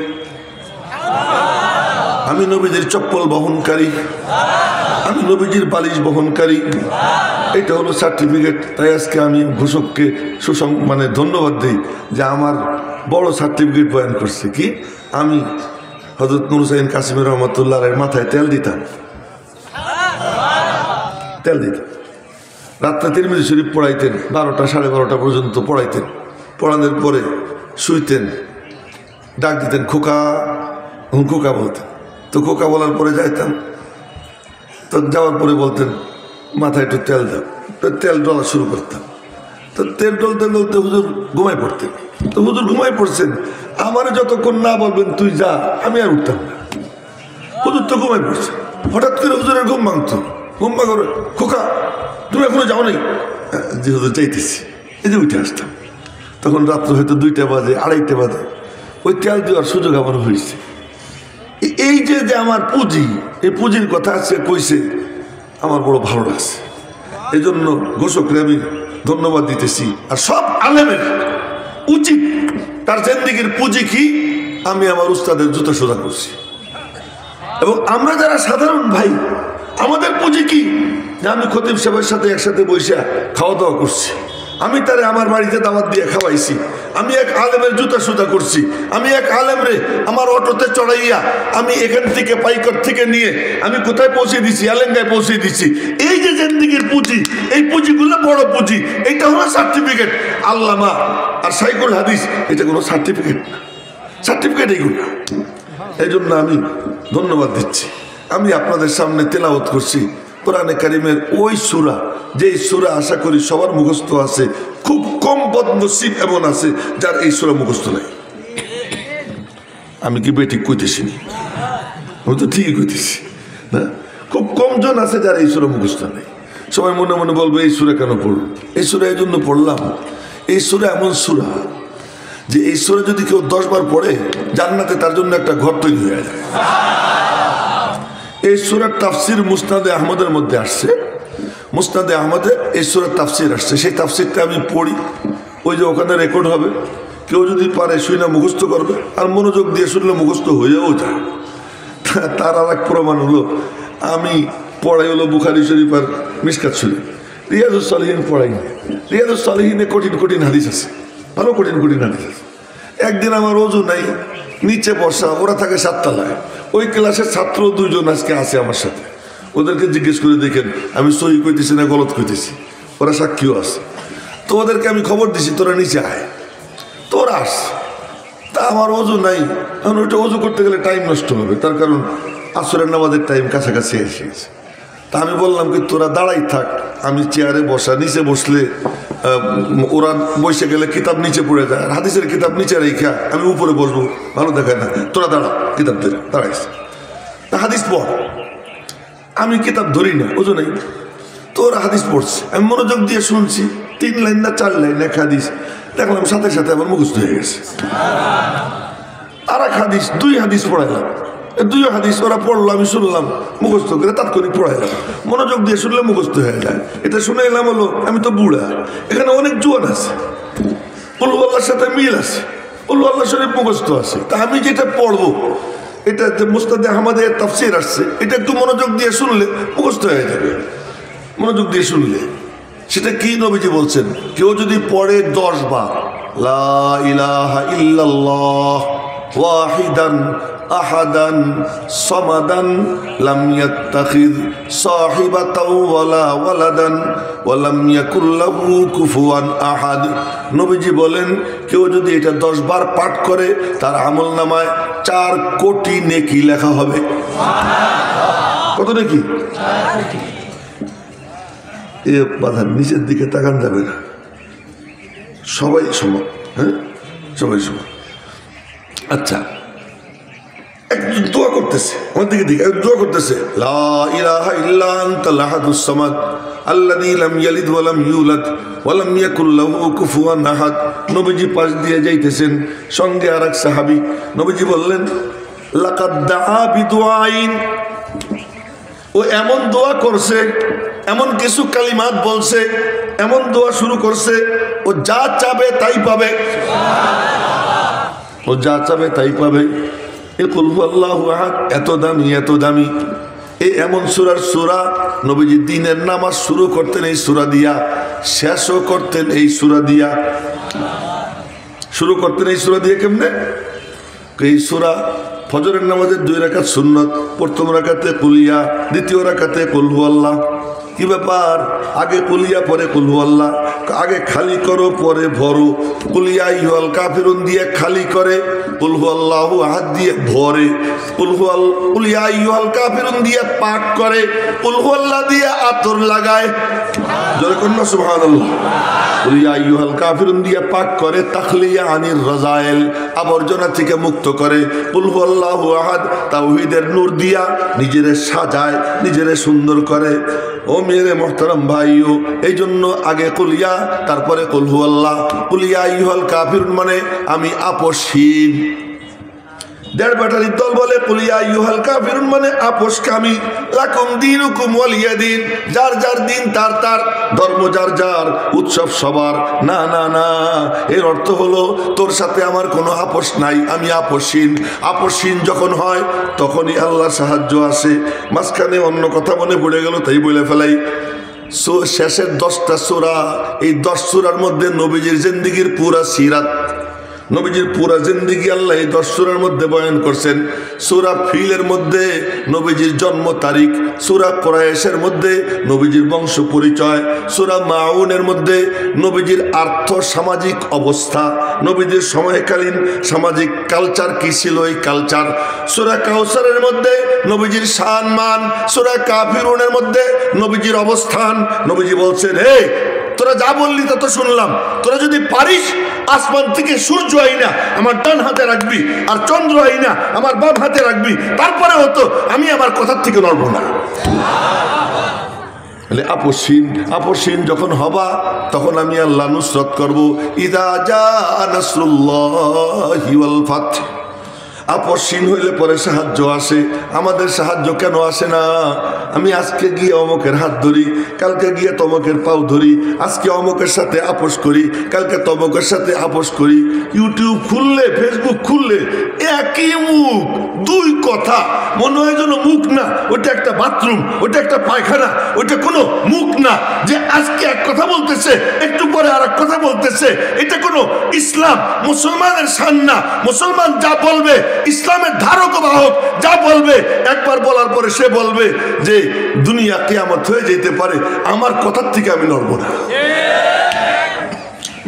আমি নবীজির চপ্পল বহনকারী, আমি নবীজির বালিশ বহনকারী। এটা হলো সার্টিফিকেট। তাই আজকে আমি ঘোষককে ধন্যবাদ দিই যে আমার বড় সার্টিফিকেট বয়ান করছে। কি? আমি হযরত নূর হুসাইন কাসেমী রহমাতুল্লাহ আলাইহির মাথায় তেল দিতাম, তেল দিতাম। রাত্রে তিরমিজি শরীফ পড়াইতেন, 12টা 12:30 পর্যন্ত পড়াইতেন। পড়ানোর পরে শুইতেন, ডাক দিতেন খোকা, খোকা বলতেন। তো খোকা বলার পরে যাইতাম, তো যাওয়ার পরে বলতেন মাথায় একটু তেল দাও। তো তেল ডলা শুরু করতাম। তো তেল ডলতে ডলতে হুজুর ঘুমাই পড়তেন। তো হুজুর ঘুমাই পড়ছেন, আমারে যতক্ষণ না বলবেন তুই যা, আমি আর উঠতাম না। হুজুর তো ঘুমাই পড়ছে। হঠাৎ করে হুজুরের ঘুম ভাঙতো। ঘুম ভাঙর, খোকা তুমি এখনো যাও নাই? যে হুজুর যাইতেছি। এই যে উঠে আসতাম। তখন রাত্র হয়তো 2টা বাজে, 2:30 বাজে। ওই তেল দেওয়ার সুযোগ আমার হয়েছে। এই যে যে আমার পুঁজি, এই পুঁজির কথা আজকে কইছে, আমার বড় ভালো লাগছে। এই জন্য ঘোষকরে আমি ধন্যবাদ দিতেছি। আর সব আলেমের উচিত তার জিন্দেগির পুঁজি কি, আমি আমার উস্তাদের জুতা সোজা করছি। এবং আমরা যারা সাধারণ ভাই, আমাদের পুঁজি কি, যে আমি খতিব সাহেবের সাথে একসাথে বসে খাওয়া দাওয়া করছি, আমি তারে আমার বাড়িতে দাওয়াত দিয়ে খাওয়াইছি, আমি এক আলেমের জুতা সুতা করছি, আমি এক আলেমরে আমার অটোতে চড়াইয়া আমি এখান থেকে পাইকর থেকে নিয়ে আমি কোথায় পৌঁছে দিছি, আলেঙ্গায় পৌঁছে দিছি। এই যে জিন্দেগির পুঁজি, এই পুঁজিগুলো বড় পুঁজি। এইটা হলো সার্টিফিকেট। আল্লামা আর শাইখুল হাদিস এটা কোনো সার্টিফিকেট না, সার্টিফিকেট এইগুলো। এই জন্য আমি ধন্যবাদ দিচ্ছি। আমি আপনাদের সামনে তেলাওয়াত করছি কোরআনে কারিমের ওই সূরা, যে সূরা আশা করি সবার মুখস্থ আছে। খুব কম বদনসিব এমন আছে যার এই সূরা মুখস্থ নাই। আমি কি বেঠিক কইতেছি না? আমি তো ঠিকই কইতেছি না। খুব কম জন আছে যার এই সূরা মুখস্থ নেই। সবাই মনে মনে বলবে এই সূরা কেন পড়ল? এই সূরা এই জন্য পড়লাম, এই সূরা এমন সূরা যে এই সূরা যদি কেউ 10 বার পড়ে জান্নাতে তার জন্য একটা ঘর তৈরি হয়ে যায়। এই সূরার তাফসির মুসনাদে আহমদের মধ্যে আসছে। মুসনাদে আহমদে এই সূরার তাফসির আসছে। সেই তাফসিরটা আমি পড়ি, ওই যে ওখানে রেকর্ড হবে। কেউ যদি পারে শুনে মুখস্থ করবে, আর মনোযোগ দিয়ে শুনলে মুখস্থ হয়েও যায়। তার আর এক প্রমাণ হলো, আমি পড়াই হলো বুখারী শরীফ আর মিশকাত শরীফ। রিয়াজুস সালিহিন পড়াইনি। রিয়াজুস সালিহিনে কঠিন কঠিন হাদিস আছে, ভালো কঠিন কঠিন হাদিস আছে। একদিন আমার ওযু নাই, নিচে বসা, ওরা থাকে 7 তলায়। ওই ক্লাসের ছাত্র 2 জন আজকে আছে আমার সাথে। ওদেরকে জিজ্ঞেস করে দেখেন আমি সহি কইতেছি না গলত কইতেছি, ওরা সাক্ষীও আছে। তো ওদেরকে আমি খবর দিছি তোরা নিচে আয়, তোরা আস। তা আমার অজু নাই, এখন ওইটা অজু করতে গেলে টাইম নষ্ট হবে, তার কারণ আসরের নামাজের টাইম কাছাকাছি এসেছে। তা আমি বললাম কি তোরা দাঁড়াই থাক, আমি চেয়ারে বসা, নিচে বসলে ওরা বসে গেলে কিতাব নিচে পড়ে যায়, আর হাদিসের কিতাব নিচে রেখা আমি উপরে বসবো, ভালো দেখায় না, তোরা দাঁড়া, কিতাব ধরে দাঁড়াইস, তা হাদিস পড়। আমি কিতাব ধরি না, ওজো নেই, তোর হাদিস পড়ছে, আমি মনোযোগ দিয়ে শুনছি, 3 লাইন না 4 লাইন এক হাদিস, দেখলাম সাথে সাথে আমার মুখস্থ হয়ে গেছে। আর এক হাদিস, 2 হাদিস পড়াইলাম, 2 হাদিস ওরা পড়লো, আমি শুনলাম, মুখস্থ করে তাৎক্ষণিক পড়াইলাম, মনোযোগ দিয়ে শুনলে মুখস্থ হয়ে যায়। এটা শুনে এলাম হলো আমি তো বুড়া, এখানে অনেক জোয়ান আছে, কুল আল্লাহর সাথে মিল আছে, কুল আল্লাহ শরীফ মুখস্থ আছে, তা আমি যেটা পড়বো এটা মুস্তাদে আহমদের তাফসীর আসছে, এটা একটু মনোযোগ দিয়ে শুনলে মুখস্থ হয়ে যাবে। মনোযোগ দিয়ে শুনলে সেটা কি নবীজি বলছেন, কেউ যদি পড়ে 10 বার লা ইলাহা ইল্লাল্লাহ ওয়াহিদান আহাদান সামাদান লাম ইয়াত্তাখিয সাহিবাতাও ওয়ালা ওয়ালাদান ওয়া লাম ইয়াকুল লাহু কুফুয়ান আহাদ। নবীজি বলেন কেউ যদি এটা 10 বার পাঠ করে তার আমলনামায় 4 কোটি নেকি লেখা হবে। কত নেকি? 4 কোটি। এ বাধার নিচের দিকে তাকান যাবে না, সবাই সমান, হ্যাঁ সবাই সমান। আচ্ছা, একজন দোয়া করতেছে, আমার দিকে দিকে দোয়া করতেছে, লা ইলাহা ইল্লা আনতাল আহাদুস সামাদ আল্লাযী লাম ইয়ালিদ ওয়া লাম ইউলাদ ওয়া লাম ইয়াকুল লাহু কুফুয়ান আহাদ। নবীজি পাশ দিয়ে যাইতেছেন, সঙ্গে আরেক সাহাবী। নবীজি বললেন লাকাদ দাআ বিদুআইন, ও এমন দোয়া করছে, এমন কিছু কালিমাত বলছে, এমন দোয়া শুরু করছে, ও যা চাবে তাই পাবে, ও যা চাবে তাই পাবে। এ কুল হুয়াল্লাহু আহাদ এত দামি, এত দামি। এই এমন সূরার সূরা নবীজি দিনের নামাজ শুরু করতেন এই সূরা দিয়া, শেষও করতেন এই সূরা দিয়া। শুরু করতেন এই সূরা দিয়ে কেমনে? এই সূরা ফজরের নামাজের 2 রাকাত সুন্নত, প্রথম রাকাতে কুলিয়া, দ্বিতীয় রাকাতে কুল হুয়াল্লাহ। কি ব্যাপার? আগে কুলিয়া পরে কুল হুয়াল্লাহ, আগে খালি করো পরে ভরো। কুলিয়া আইয়ুহাল কাফিরুন দিয়ে খালি করে, কুল হুয়াল্লাহু আহাদ দিয়ে ভরে, কুলিয়া আইয়ুহাল কাফিরুন দিয়ে পাক করে, কুল হুয়াল্লাহ দিয়ে আতর লাগায়। জোরে কন্না সুবহানাল্লাহ। কুলিয়া আইয়ুহাল কাফিরুন দিয়ে পাক করে, তাখলিয়া আনির রাজায়েল আবর্জনা থেকে মুক্ত করে। কুল হুয়াল্লাহু আহাদ তাওহীদের নূর দিয়া নিজেরে সাজায়, নিজেরে সুন্দর করে। ও মেরে মোহতারাম ভাইও, এই জন্য আগে কুলিয়া তারপরে কুল হুয়াল্লাহ। কুলিয়া আইয়ুহাল কাফিরুন মানে আমি আপসহীন। 1.5 ব্যাটারির দল বলে কুলিয়া আইয়ুহাল কাফিরুন মানে আপোষকামী। লাকুম দীনুকুম ওয়ালিয়া দিন, যার যার দিন তার তার, ধর্ম যার যার, উৎসব সবার। না না না, এর অর্থ হলো তোর সাথে আমার কোনো আপোষ নাই, আমি আপোষহীন। আপোষহীন যখন হয় তখনই আল্লাহর সাহায্য আসে। মাঝখানে অন্য কথা মনে পড়ে গেল, তাই বলে ফেলাই। শেষের 10টা সূরা, এই 10 সূরার মধ্যে নবীজির জিন্দেগির পুরা সিরাত, নবীজির পুরা জিন্দেগি আল্লাহ এই 10 সূরার মধ্যে বয়ান করছেন। সূরা ফিলের মধ্যে নবীজির জন্ম তারিখ, সূরা কুরাইশের মধ্যে নবীজির বংশ পরিচয়, সূরা মাউনের মধ্যে নবীজির আর্থ সামাজিক অবস্থা, নবীজির সময়কালীন সামাজিক কালচার কি ছিল এই কালচার, সূরা কাউসারের মধ্যে নবীজির শান মান, সূরা কাফিরুনের মধ্যে নবীজির অবস্থান। নবীজি বলছেন, হে তোরা যা বললি তা তো শুনলাম, তোরা যদি পারিস আসমান থেকে সূর্য আইনা আমার ডান হাতে রাখবি, আর চন্দ্র আইনা আমার বাম হাতে রাখবি, তারপরে হতো আমি আমার কথার থেকে নড়ব না। আপোষহীন যখন হবা তখন আমি আল্লাহ নুসরত করব। ইযা জাআ নাসরুল্লাহি ওয়াল ফাত। আপোষহীন হইলে পরে সাহায্য আসে। আমাদের সাহায্য কেন আসে না? আমি আজকে গিয়ে অমুকের হাত ধরি, কালকে গিয়ে তমকের পাও ধরি, আজকে অমুকের সাথে আপোষ করি, কালকে তমকের সাথে আপোষ করি। ইউটিউব খুললে, ফেসবুক খুললে একই মুখ, 2 কথা, মনে হয় যেন মুখ না, ওটা একটা বাথরুম, ওটা একটা পায়খানা, ওটা কোনো মুখ না। যে আজকে এক কথা বলতেছে, একটু পরে আর এক কথা বলতেছে। এটা কোনো ইসলাম মুসলমানের শান না। মুসলমান যা বলবে, ইসলামের ধারক ও বাহক যা বলবে, একবার বলার পরে সে বলবে যে দুনিয়া কিয়ামত হয়ে যেতে পারে, আমার কথার থেকে আমি নড়ব না।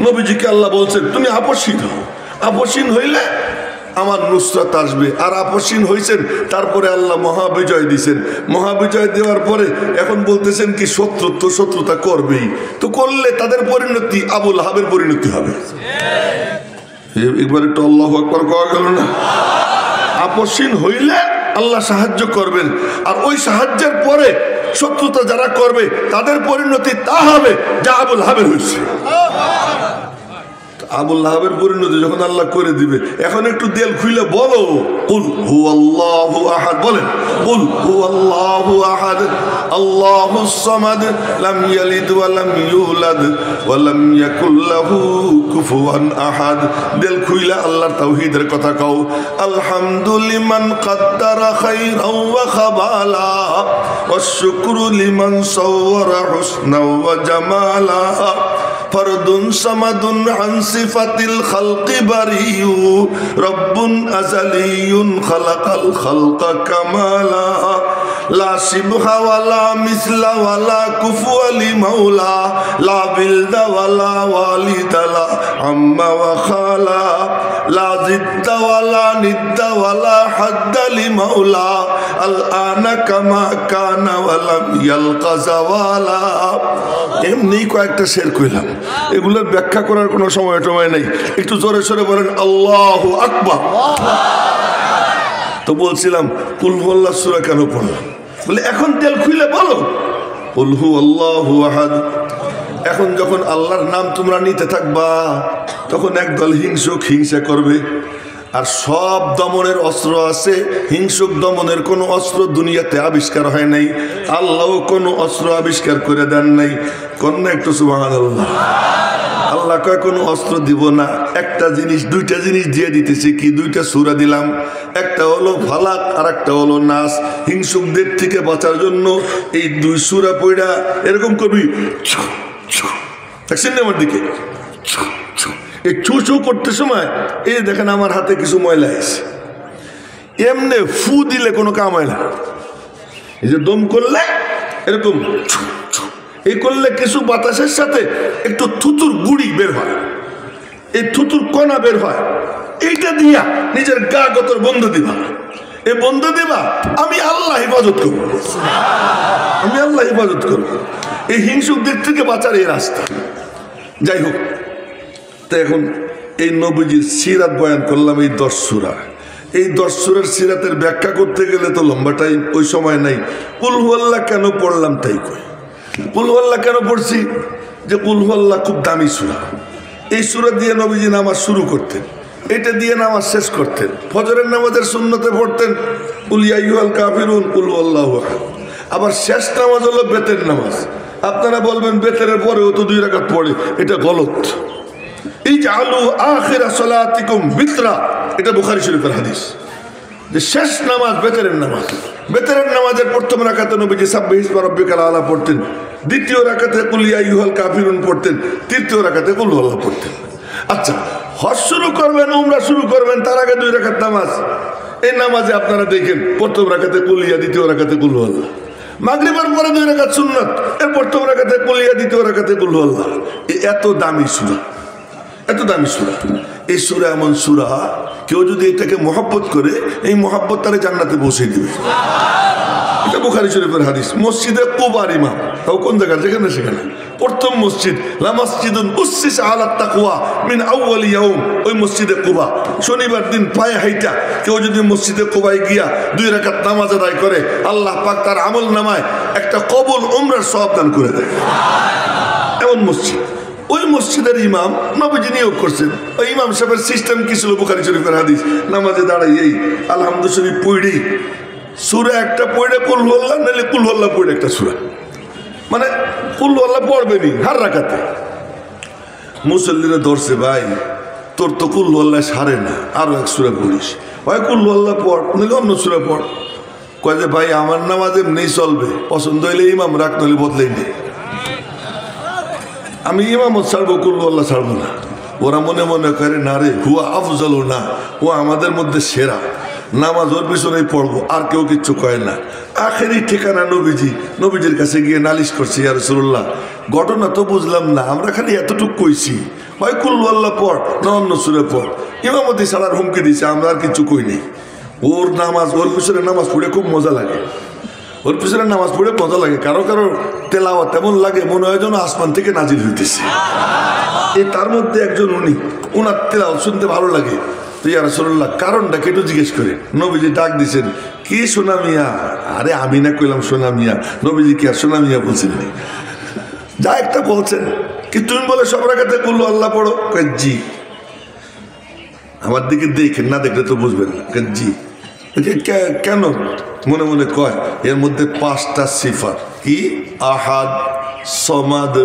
নবীজিকে আল্লাহ বলছেন তুমি আপোষহীন হও। আপোষহীন হইলে আমার নুসরাত আসবে। আর আপসীন হয়েছেন, তারপরে আল্লাহ মহাবিজয় দিয়েছেন। মহাবিজয় দেওয়ার পরে এখন বলতেছেন কি শত্রুতা করবেই, তো করলে তাদের পরিণতি আবুল আহাবের পরিণতি হবে। একবার একটু আল্লাহু আকবার কওয়া গেল না? আপসীন হইলে আল্লাহ সাহায্য করবেন, আর ওই সাহায্যের পরে শত্রুতা যারা করবে তাদের পরিণতি তা হবে যা আবুল আহাবের হয়েছে। আবুল আহাবের পরিণতি যখন আল্লাহ করে দিবে, এখন একটু দেল খুলে বলো কুল হুয়াল্লাহু আহাদ, বলেন কুল হুয়াল্লাহু আহাদ আল্লাহুস সামাদ লাম ইয়ালিদ ওয়া লাম ইউলাদ ওয়া লাম ইয়াকুল লাহু কুফুয়ান আহাদ। দেল খুইলা আল্লাহর তাওহীদের কথা কও। আলহামদুলিমান কাদ্দারা খাইরাও ওয়া খাবালা ওয়াশ শুকরু লিমান সাওয়ারা হুসনা ওয়া জামালা ফরদুন সামাদুন আন সিফাতিল খালকি বারিউ রব্বুন আযালিয়ুন খালাকাল খালকা কামালা লা শিবহা ওয়ালা মিসলা ওয়ালা কুফুয়া লি মাওলা লা বিলদা ওয়ালা ওয়ালিদালা আম্মা ওয়া খালা লা জিদ্দা ওয়ালা নিদ্দা ওয়ালা হাদ্দা লি মাওলা আল আনা কামা কানা ওয়ালা ইয়ালকা জাওয়ালা। এমনি কয়েকটা শের কইলাম, এগুলোর ব্যাখ্যা করার কোনো সময় নেই। একটু জোরে সোরে বলেন আল্লাহু আকবার। তো বলছিলাম কুল হুয়াল্লাহ সূরা কেন পড়লাম, বলে এখন তেল খুলে বলো কুল হুয়াল্লাহু আহাদ। এখন যখন আল্লাহর নাম তোমরা নিতে থাকবা, তখন একদল হিংসুক হিংসা করবে। আর সব দমনের অস্ত্র আছে, হিংসুক দমনের কোনো অস্ত্র দুনিয়াতে আবিষ্কার হয় নাই, আল্লাহও কোনো অস্ত্র আবিষ্কার করে দেন নাই। কন্যা একটু সুবহানাল্লাহ। আল্লাহ কয় কোনো অস্ত্র দিব না, একটা জিনিস দুইটা জিনিস দিয়ে দিতেছি। কি দুইটা সূরা দিলাম, একটা হলো ফালাক আর একটা হলো নাস। হিংসুকদের থেকে বাঁচার জন্য এই দুই সূরা পড়া এরকম করবি, দেখছেন আমার দিকে এই ছু ছু করতে সময় এই দেখেন আমার হাতে কিছু ময়লা আছে, এমনি ফু দিলে কোনো কাম হয় না। এই যে দম করলে এরকম এই করলে কিছু বাতাসের সাথে একটু থুতুর গুড়ি বের হয়, এই থুতুর কণা বের হয়, এইটা দিয়া নিজের গা গতর বন্ধ দিবা। এই বন্ধ দিবা, আমি আল্লাহ হেফাজত করবো, আমি আল্লাহ হেফাজত করবো। এই হিংসুক দিক থেকে বাঁচার এই রাস্তা। যাই হোক, তো এখন এই নবীজির সিরাত বয়ান করলাম, এই 10 সূরা। এই 10 সূরার সিরাতের ব্যাখ্যা করতে গেলে তো লম্বা টাইম, ওই সময় নাই। কুল হুয়াল্লাহ কেন পড়লাম তাই কই। কুল হুয়াল্লাহ কেন পড়ছি, যে কুল হুয়াল্লাহ খুব দামি সূরা। এই সূরা দিয়ে নবীজি নামাজ শুরু করতেন, এটা দিয়ে নামাজ শেষ করতেন। ফজরের নামাজের সুন্নতে পড়তেন কুল ইয়া আইয়ুহাল কাফিরুন কুল হুয়াল্লাহু আহাদ। আবার শেষ নামাজ হলো বেতের নামাজ। আপনারা বলবেন বেতের পরেও তো 2 রাকাত পড়ে, এটা গলত। ইজআলু আখিরা সালাতিকুম বিতরা, এটা বুখারী শরীফের হাদিস, যে শেষ নামাজ বেতেরের নামাজ। বেতেরের নামাজের প্রথম রাকাতে নবীজি সাব্বিহ ইসমা রাব্বিকাল আলা পড়তেন, দ্বিতীয় রাকাতে কুল ইয়া আইয়ুহাল কাফিরুন পড়তেন, তৃতীয় রাকাতে কুল হুয়াল্লাহ পড়তেন। আচ্ছা, হজ শুরু করবেন, উমরা শুরু করবেন, তার আগে 2 রাকাত নামাজ। এই নামাজে আপনারা দেখেন প্রথম রাকাতে কুল ইয়া, দ্বিতীয় রাকাতে কুল হুয়াল্লাহ। মাগরিবের পরে 2 রাকাত সুন্নাত, এর প্রথম রাকাতে কুল ইয়া, দ্বিতীয় রাকাতে কুল হুয়াল্লাহ। এত দামি সূরা, এত দামি সূরা। এই সূরা এমন সূরা, কেউ যদি এটাকে মহব্বত করে, এই মহব্বত তারে জান্নাতে পৌঁছে দিবে। এটা বুখারী শরীফের হাদিস। মসজিদে কুবার ইমাম, তাও কোন জায়গা, যেখানে সেখানে প্রথম মসজিদ, লা মসজিদুন উসসিসা আলা তাকওয়া মিন আউয়াল ইয়াউম, ওই মসজিদে কুবা। শনিবার দিন পায়ে হাইটা কেউ যদি মসজিদে কুবায় গিয়া 2 রাকাত নামাজ আদায় করে, আল্লাহ পাক তার আমল নামায় একটা কবুল উমরার সওয়াব দান করে দেয়। এমন মসজিদ। ওই মসজিদের ইমাম নবীজি নিয়োগ করছেন। ওই ইমাম সাহেবের সিস্টেম কি ছিল, বুখারী শরীফের হাদিস, নামাজে দাঁড়াই এই আলহামদুলিল্লাহ শরীফ পড়ি, সূরা একটা পড়ে কুল হুয়াল্লাহ, নাহলে কুল হুয়াল্লাহ পড়ে একটা সূরা, মানে কুল হুয়াল্লাহ পড়বেনি হার রাকাতে। মুসল্লিরা ধরছে, ভাই তোর তো কুল হুয়াল্লাহ সারে না, আরো এক সূরা পড়িস। ভাই কুল হুয়াল্লাহ পড়, নাহলে অন্য সূরা পড়। কয় যে ভাই আমার নামাজ এমনি চলবে, পছন্দ হইলে ইমাম রাখ, নাহলে বদলেই নেই। আমি ইমামত ছাড়বো, কুল হুয়াল্লাহ ছাড়বো না। ওরা মনে মনে করে না রে হুয়া আফজালু না, ও আমাদের মধ্যে সেরা, নামাজ ওর পিছনেই পড়বো, আর কেউ কিচ্ছু কয় না। আখেরি ঠিকানা নবীজি। নবীজির কাছে গিয়ে নালিশ করছে, ইয়া রাসূলুল্লাহ ঘটনা তো বুঝলাম না, আমরা খালি এতটুকু কইছি, হয় কুল্লু আল্লাহ পড় না অন্য সুরে পড়। ইমামতি ছাড়ার হুমকি দিছে, আমরা আর কিছু কই নেই। ওর নামাজ, ওর পিছনে নামাজ পড়ে খুব মজা লাগে, ওর পিছনে নামাজ পড়ে মজা লাগে। কারো কারো তেলাওয়াত তেমন লাগে মনে হয় যেন আসমান থেকে নাজিল হইতেছে। তার মধ্যে একজন উনি, ওনার তেলাওয়াত শুনতে ভালো লাগে। তো ইয়া রাসূলুল্লাহ কারণটা কেটে জিজ্ঞেস করে। নবীজি ডাক দিছেন, কি সোনা মিয়া? আরে আমি না কইলাম সোনা মিয়া, নবীজি কি আর সোনা মিয়া বলছেন? যা একটা বলছেন কি তুমি বলে সব রাখাতে বললো আল্লাহ পড়ো? জি। আমার দিকে দেখেন, না দেখলে তো বুঝবেন না। জি। কেন? মনে মনে কয় এর মধ্যে 5টা সিফাত। কি? আহাদ, সমাদ,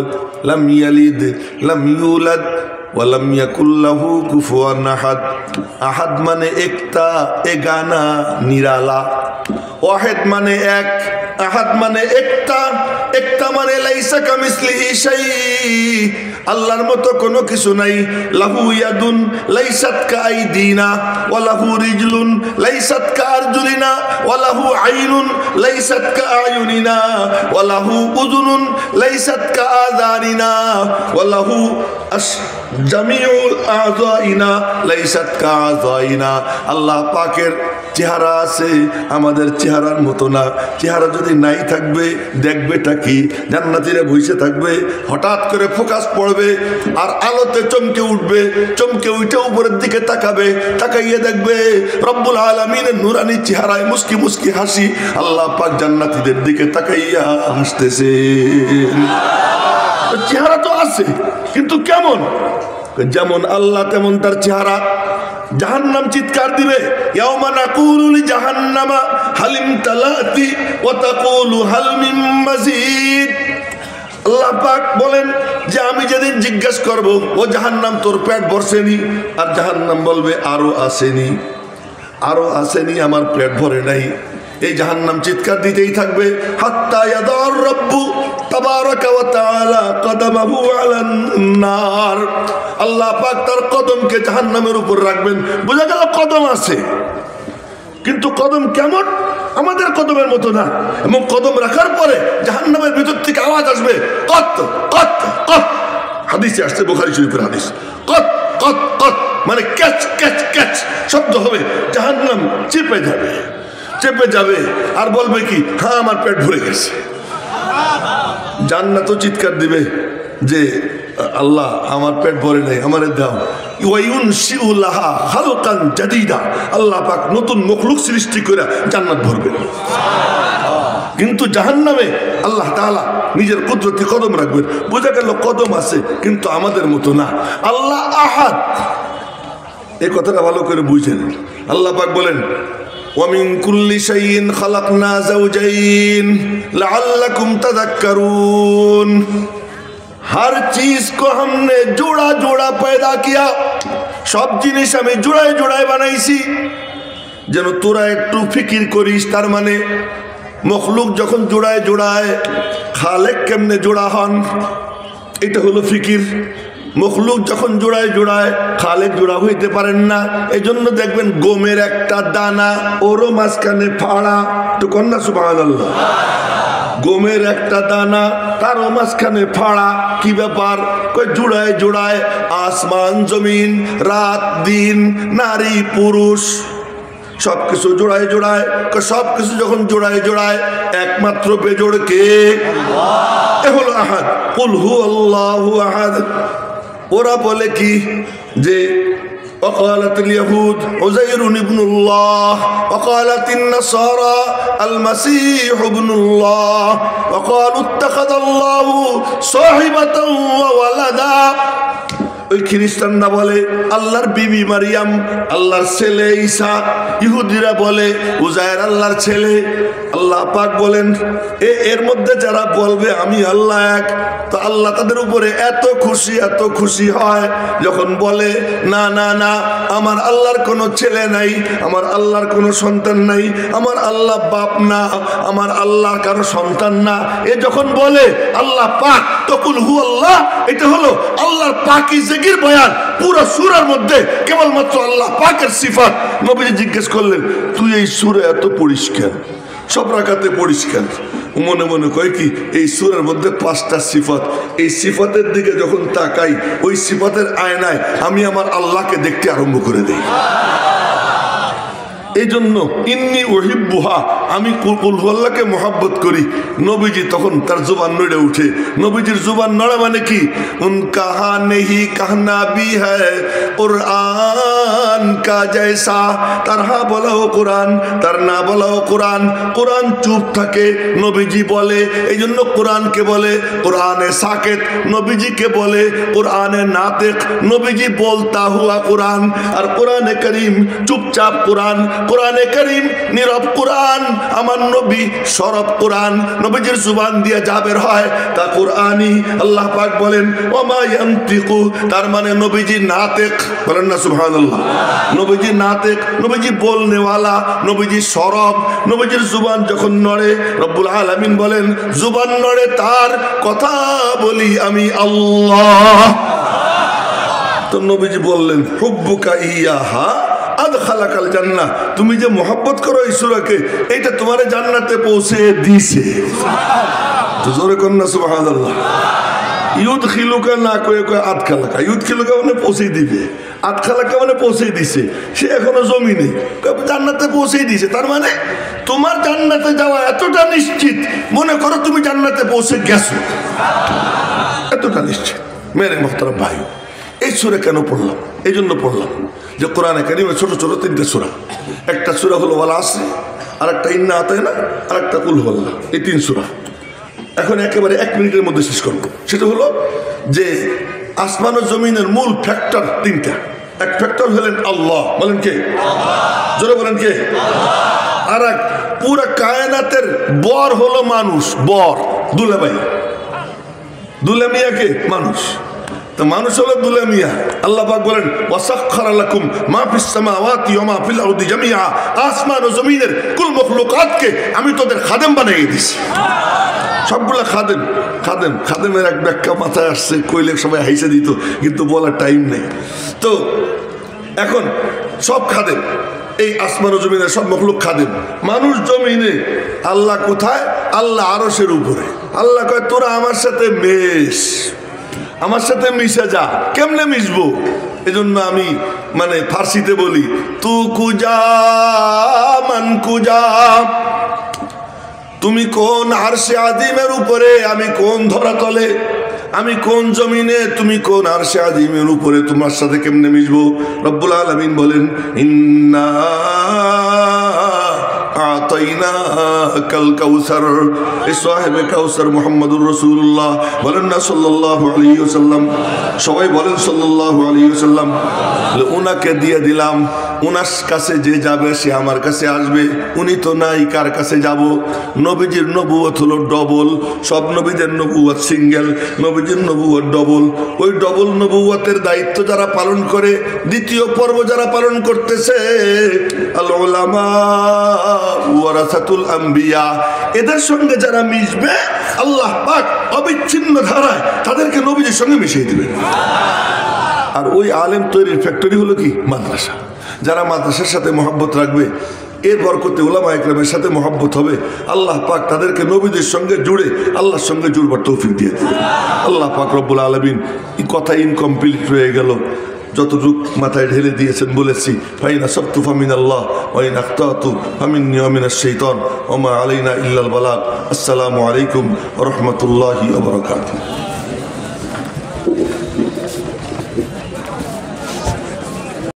লাম ইয়ালিদ, লাম ইউলাদ, ওয়ালাম ইয়াকুল লাহু কুফুয়ান আহাদ। আহাদ মানে একটা, এগানা, নিরালা। ওয়াহিদ মানে এক, আহাদ মানে একটা, একটা মানে লাইসা কামিসলিহি শাই, আল্লাহর মতো কোনো কিছু নাই। লাহু ইয়াদুন লাইসাত কাআইদিনা ওয়া লাহু রিজলুন লাইসাত কাআরজুলিনা ওয়া লাহু আইনুন লাইসাত কাআয়ুনিনা ওয়া লাহু উযুনুন লাইসাত কাআযানিনা ওয়া লাহু জামিউল আযাইনা লাইসাত কাআযাইনা। আল্লাহ পাকের চেহারা আছে, আমাদের চেহারার মতো না। চেহারা যদি নাই থাকবে দেখবেটা কি? জান্নাতীরা বসে থাকবে, হঠাৎ করে ফোকাস পড়বে আর আলোতে চমকে উঠবে, চমকে উঠে উপরের দিকে তাকাবে, তাকাইয়ে দেখবে রব্বুল আলামিনের নুরানি চেহারায় মুস্কি মুস্কি হাসি। আল্লাহ পাক জান্নাতীদের দিকে তাকাইয়া হাসতেছে। চেহারা তো আছে, কিন্তু কেমন? যেমন আল্লাহ তেমন তার চেহারা। জাহান্নাম চিৎকার দিবে, ইয়াউমা নাকুলু লিজাহান্নামা হালিম তালাতি ওয়া তাকুলু হাল মিন মাজিদ। আল্লাহ পাক বলেন যে আমি যেদিন জিজ্ঞেস করব, ও জাহান্নাম তোর পেট ভরছেনি? আর জাহান্নাম বলবে আরো আসেনি, আরো আসেনি, আমার পেট ভরে নাই। এই জাহান্নাম চিৎকার দিতেই থাকবে হাত্তা ইয়াদার রব্বু তাবারাকা ওয়া তাআলা কদমাহু আলান নার। আল্লাহ পাক তার কদমকে জাহান্নামের উপর রাখবেন। বোঝা গেল কদম আছে, কিন্তু কদম কেমন? আমাদের কদমের মতো না। এবং কদম রাখার পরে জাহান্নামের ভিতর থেকে আওয়াজ আসবে কত কত কত। হাদিসে আসছে, বুখারী শরীফের হাদিস। কত কত কত মানে ক্যাচ ক্যাচ ক্যাচ শব্দ হবে। জাহান্নাম চেপে যাবে, চেপে যাবে আর বলবে কি? হ্যাঁ আমার পেট ভরে গেছে। জান্নাত চিৎকার দিবে যে আল্লাহ আমার পেট ভরে নাই, আমারে দাও। ওয়ায়ুনশিউ লাহা খালকান জাদীদা। আল্লাহ পাক নতুন মখলুক সৃষ্টি করে জান্নাত ভরবে। কিন্তু জাহান্নামে আল্লাহ তাআলা নিজের কুদরতি কদম রাখবেন। বোঝা গেল কদম আছে, কিন্তু আমাদের মতো না। আল্লাহ আহাদ, এই কথাটা ভালো করে বুঝেন। আল্লাহ পাক বলেন وَمِن كُلِّ شَيْءٍ خَلَقْنَا زَوْجَيْنِ لَعَلَّكُمْ تَذَكَّرُونَ। हर चीज को हमने जोड़ा जोड़ा पैदा किया। सब जिनिस আমি জোড়ায় জোড়ায় বানাইছি যেন তোরা একটু ফিকির করিস। তার মানে মখলুক যখন জোড়ায় জোড়ায়, খালেক কেমনে জোড়া হন, এটা হলো ফিকির। মখলুক যখন জোড়ায় জোড়ায়, খালেক জোড়া হইতে পারেন না। এই জন্য দেখবেন গমের একটা দানা, ওরও মাঝখানে ফাড়া। তো কন্যা সুবহানাল্লাহ। গমের একটা দানা, তারও মাঝখানে ফাড়া। কি ব্যাপার? কই জোড়ায় জোড়ায় আসমান জমিন, রাত দিন, নারী পুরুষ, সবকিছু জোড়ায় জোড়ায়। সবকিছু যখন জোড়ায় জোড়ায়, একমাত্র বেজোড় কে? এ হলো আহাদ। কুল হু আল্লাহু আহাদ। ওরা বলে কি যে وقالت اليهود عزير ابن الله وقالت النصارى المسيح ابن الله وقالوا اتخذ الله صاحبة وولدا। ওই খ্রিস্টানরা বলে আল্লাহর বিবি মারিয়াম আল্লাহর ছেলে ঈসা। ইহুদিরা বলে উজায়ের আল্লাহর ছেলে। আল্লাহ পাক বলেন এর মধ্যে যারা বলবে আমি আল্লাহ এক, তো আল্লাহ তাদের উপরে এত খুশি হয় যখন বলে না না না, আমার আল্লাহর কোনো ছেলে নাই, আমার আল্লাহর কোনো সন্তান নাই, আমার আল্লাহ বাপ না, আমার আল্লাহর কারো সন্তান না। এ যখন বলে আল্লাহ পাক, তকুল হু আল্লাহ, এটা হলো আল্লাহর পাকিজাগির বয়ান। পুরো সূরার মধ্যে কেবলমাত্র আল্লাহ পাকের সিফাত। নবীজি জিজ্ঞেস করলেন তুই এই সূরা এত পরিষ্কার, সব রাকাতে পরিষ্কার, মনে মনে কয় কি এই সূরার মধ্যে 5টা সিফাত, এই সিফাতের দিকে যখন তাকাই ওই সিফাতের আয়নায় আমি আমার আল্লাহকে দেখতে আরম্ভ করে দেই। এই জন্য ইন্নি উহিব্বুহা, আমি কুল আল্লাহকে মহব্বত করি। নবীজি তখন তার জুবান নড়ে উঠে। নবীজির জুবান নড়া মানে কি? উনকা নেহি কাহনা বি হ্যায় কুরআন কা জৈসা, তার হা বলাও কোরআন, তার না বলাও কোরআন। কোরআন চুপ থাকে, নবীজি বলে। এই জন্য কোরআনকে বলে কোরআনে সাকেত, নবীজিকে বলে কোরআনে নাতিক, নবীজি বলতা হুয়া কোরআন। আর কোরআনে করিম চুপচাপ কোরআন, কোরআনে করিম নীরব কোরআন, আমার নবী সরব কোরআন। নবীজির জুবান দিয়ে যা বের হয় তা কোরআনই। আল্লাহ পাক বলেন ওমা ইয়ানতিকু, তার মানে নবীজি নাতিক, বলেন না সুবহানাল্লাহ। নবীজি নাতিক, নবীজি বলনেওয়ালা, নবীজি সরব। নবীজির জুবান যখন নড়ে রব্বুল আলামিন বলেন জুবান নড়ে তার, কথা বলি আমি আল্লাহ। তো নবীজি বললেন হুব্বুকা ইয়াহা আদখালাকাল জান্নাহ, তুমি যে মোহাব্বত করো এই সূরাকে, এইটা তোমারে জান্নাতে পৌঁছে দিয়েছে। তো জোরে কোন না সুবহানাল্লাহ। ইউদখিলুকা না কয়ে কয়ে আদখালাকা, ইউদখিলুকা মানে পৌঁছে দিবে, আদখালাকা মানে পৌঁছে দিছে। সে এখনো জমিনে জান্নাতে পৌঁছে দিয়েছে, তার মানে তোমার জান্নাতে যাওয়া এতটা নিশ্চিত, মনে করো তুমি জান্নাতে পৌঁছে গেছো, এতটা নিশ্চিত। মেরে মোহতারাম ভাই, এই সূরা কেন পড়লাম? এই জন্য পড়লাম যে কোরআনে কারিমে ছোট ছোট 3টে সূরা। একটা সূরা হলো ওয়াল আসর, আর একটা ইন্না আতাইনা, আর একটা কুল হুয়াল্লাহ। এই 3 সূরা এখন একেবারে 1 মিনিটের মধ্যে শেষ করবো। সেটা হলো যে আসমান ও জমিনের মূল ফ্যাক্টর 3টা। এক ফ্যাক্টর হলেন আল্লাহ, বলেন কে? জোরে বলেন কে? আর এক পুরা কায়নাতের বর হলো মানুষ, বর দুলাভাই, দুলামিয়াকে মানুষ। তো মানুষ হলো দুলামিয়া। আল্লাহ পাক বলেন ওয়াসাখখারা লাকুম মা ফিস সামাওয়াতি ওয়া মা ফিল আরদি জামিআ, আসমান ও জমিনের কুল মখলুকাতকে আমি তোদের খাদেম বানিয়ে দিয়েছি। সবগুলা খাদেম। খাদেম খাদেমের এক ব্যাখ্যা মাথায় আসছে, কইলে সবাই হাইসে দিত, কিন্তু বলার টাইম নেই। তো এখন সব খাদেম, এই আসমান ও জমিনের সব মখলুক খাদেম। মানুষ জমিনে, আল্লাহ কোথায়? আল্লাহ আরশের উপরে। আল্লাহ কয় তোরা আমার সাথে মেশ, আমার সাথে মিশে যা। কেমনে মিশবো? এজন্য আমি মানে ফার্সিতে বলি তু কুজা মান কুজা, তুমি কোন আরশে আযীমের উপরে, আমি কোন ধরাতলে, আমি কোন জমিনে, তুমি কোন আরশে আযীমের উপরে, তোমার সাথে কেমনে মিশবো? রব্বুল আলামিন বলেন ইন্না আতাইনাকাল কাউসার, এই সাহেবে কাউসার মুহাম্মদুর রাসূলুল্লাহ, বলেন না সাল্লাল্লাহু আলাইহি ওয়াসাল্লাম। সবাই বলেন সাল্লাল্লাহু আলাইহি ওয়াসাল্লাম। উনাকে দিয়ে দিলাম, উনার কাছে যে যাবে সে আমার কাছে আসবে। উনি তো নাই, কার কাছে যাব? নবীজির নবুয়ত হলো ডবল, সব নবীদের নবুয়ত সিঙ্গেল, নবীজির নবুয়ত ডবল। ওই ডবল নবুয়তের দায়িত্ব যারা পালন করে, দ্বিতীয় পর্ব যারা পালন করতেছে, আল উলামা ওয়ারাসাতুল আম্বিয়া, এদের সঙ্গে যারা মিশবে আল্লাহ পাক অবিচ্ছিন্ন ধারায় তাদেরকে নবীজির সঙ্গে মিশিয়ে দিবেন। আর ওই আলেম তৈরির ফ্যাক্টরি হলো কি? মাদ্রাসা। যারা মাদ্রাসার সাথে মহব্বত রাখবে, এর বরকতে উলামা ইকরামের সাথে মহব্বত হবে, আল্লাহ পাক তাদেরকে নবীদের সঙ্গে জুড়ে আল্লাহর সঙ্গে জুড়বার তৌফিক দিয়ে দেবেন। আল্লাহ পাক রব্বুল আলামিন, এই কথা ইনকমপ্লিট রয়ে গেল, যতটুক মাথায় ঢেলে দিয়েছেন বলেছি। ফাইনা সাবতু ফামিনাল্লাহ ওয়া ইন আখতাতু ফামিন্নী ওয়া মিনাশ শাইতান ওয়া মা আলাইনা ইল্লাল বালাগ। আসসালামু আলাইকুম ওয়া রাহমাতুল্লাহি ওয়া বারাকাতুহু।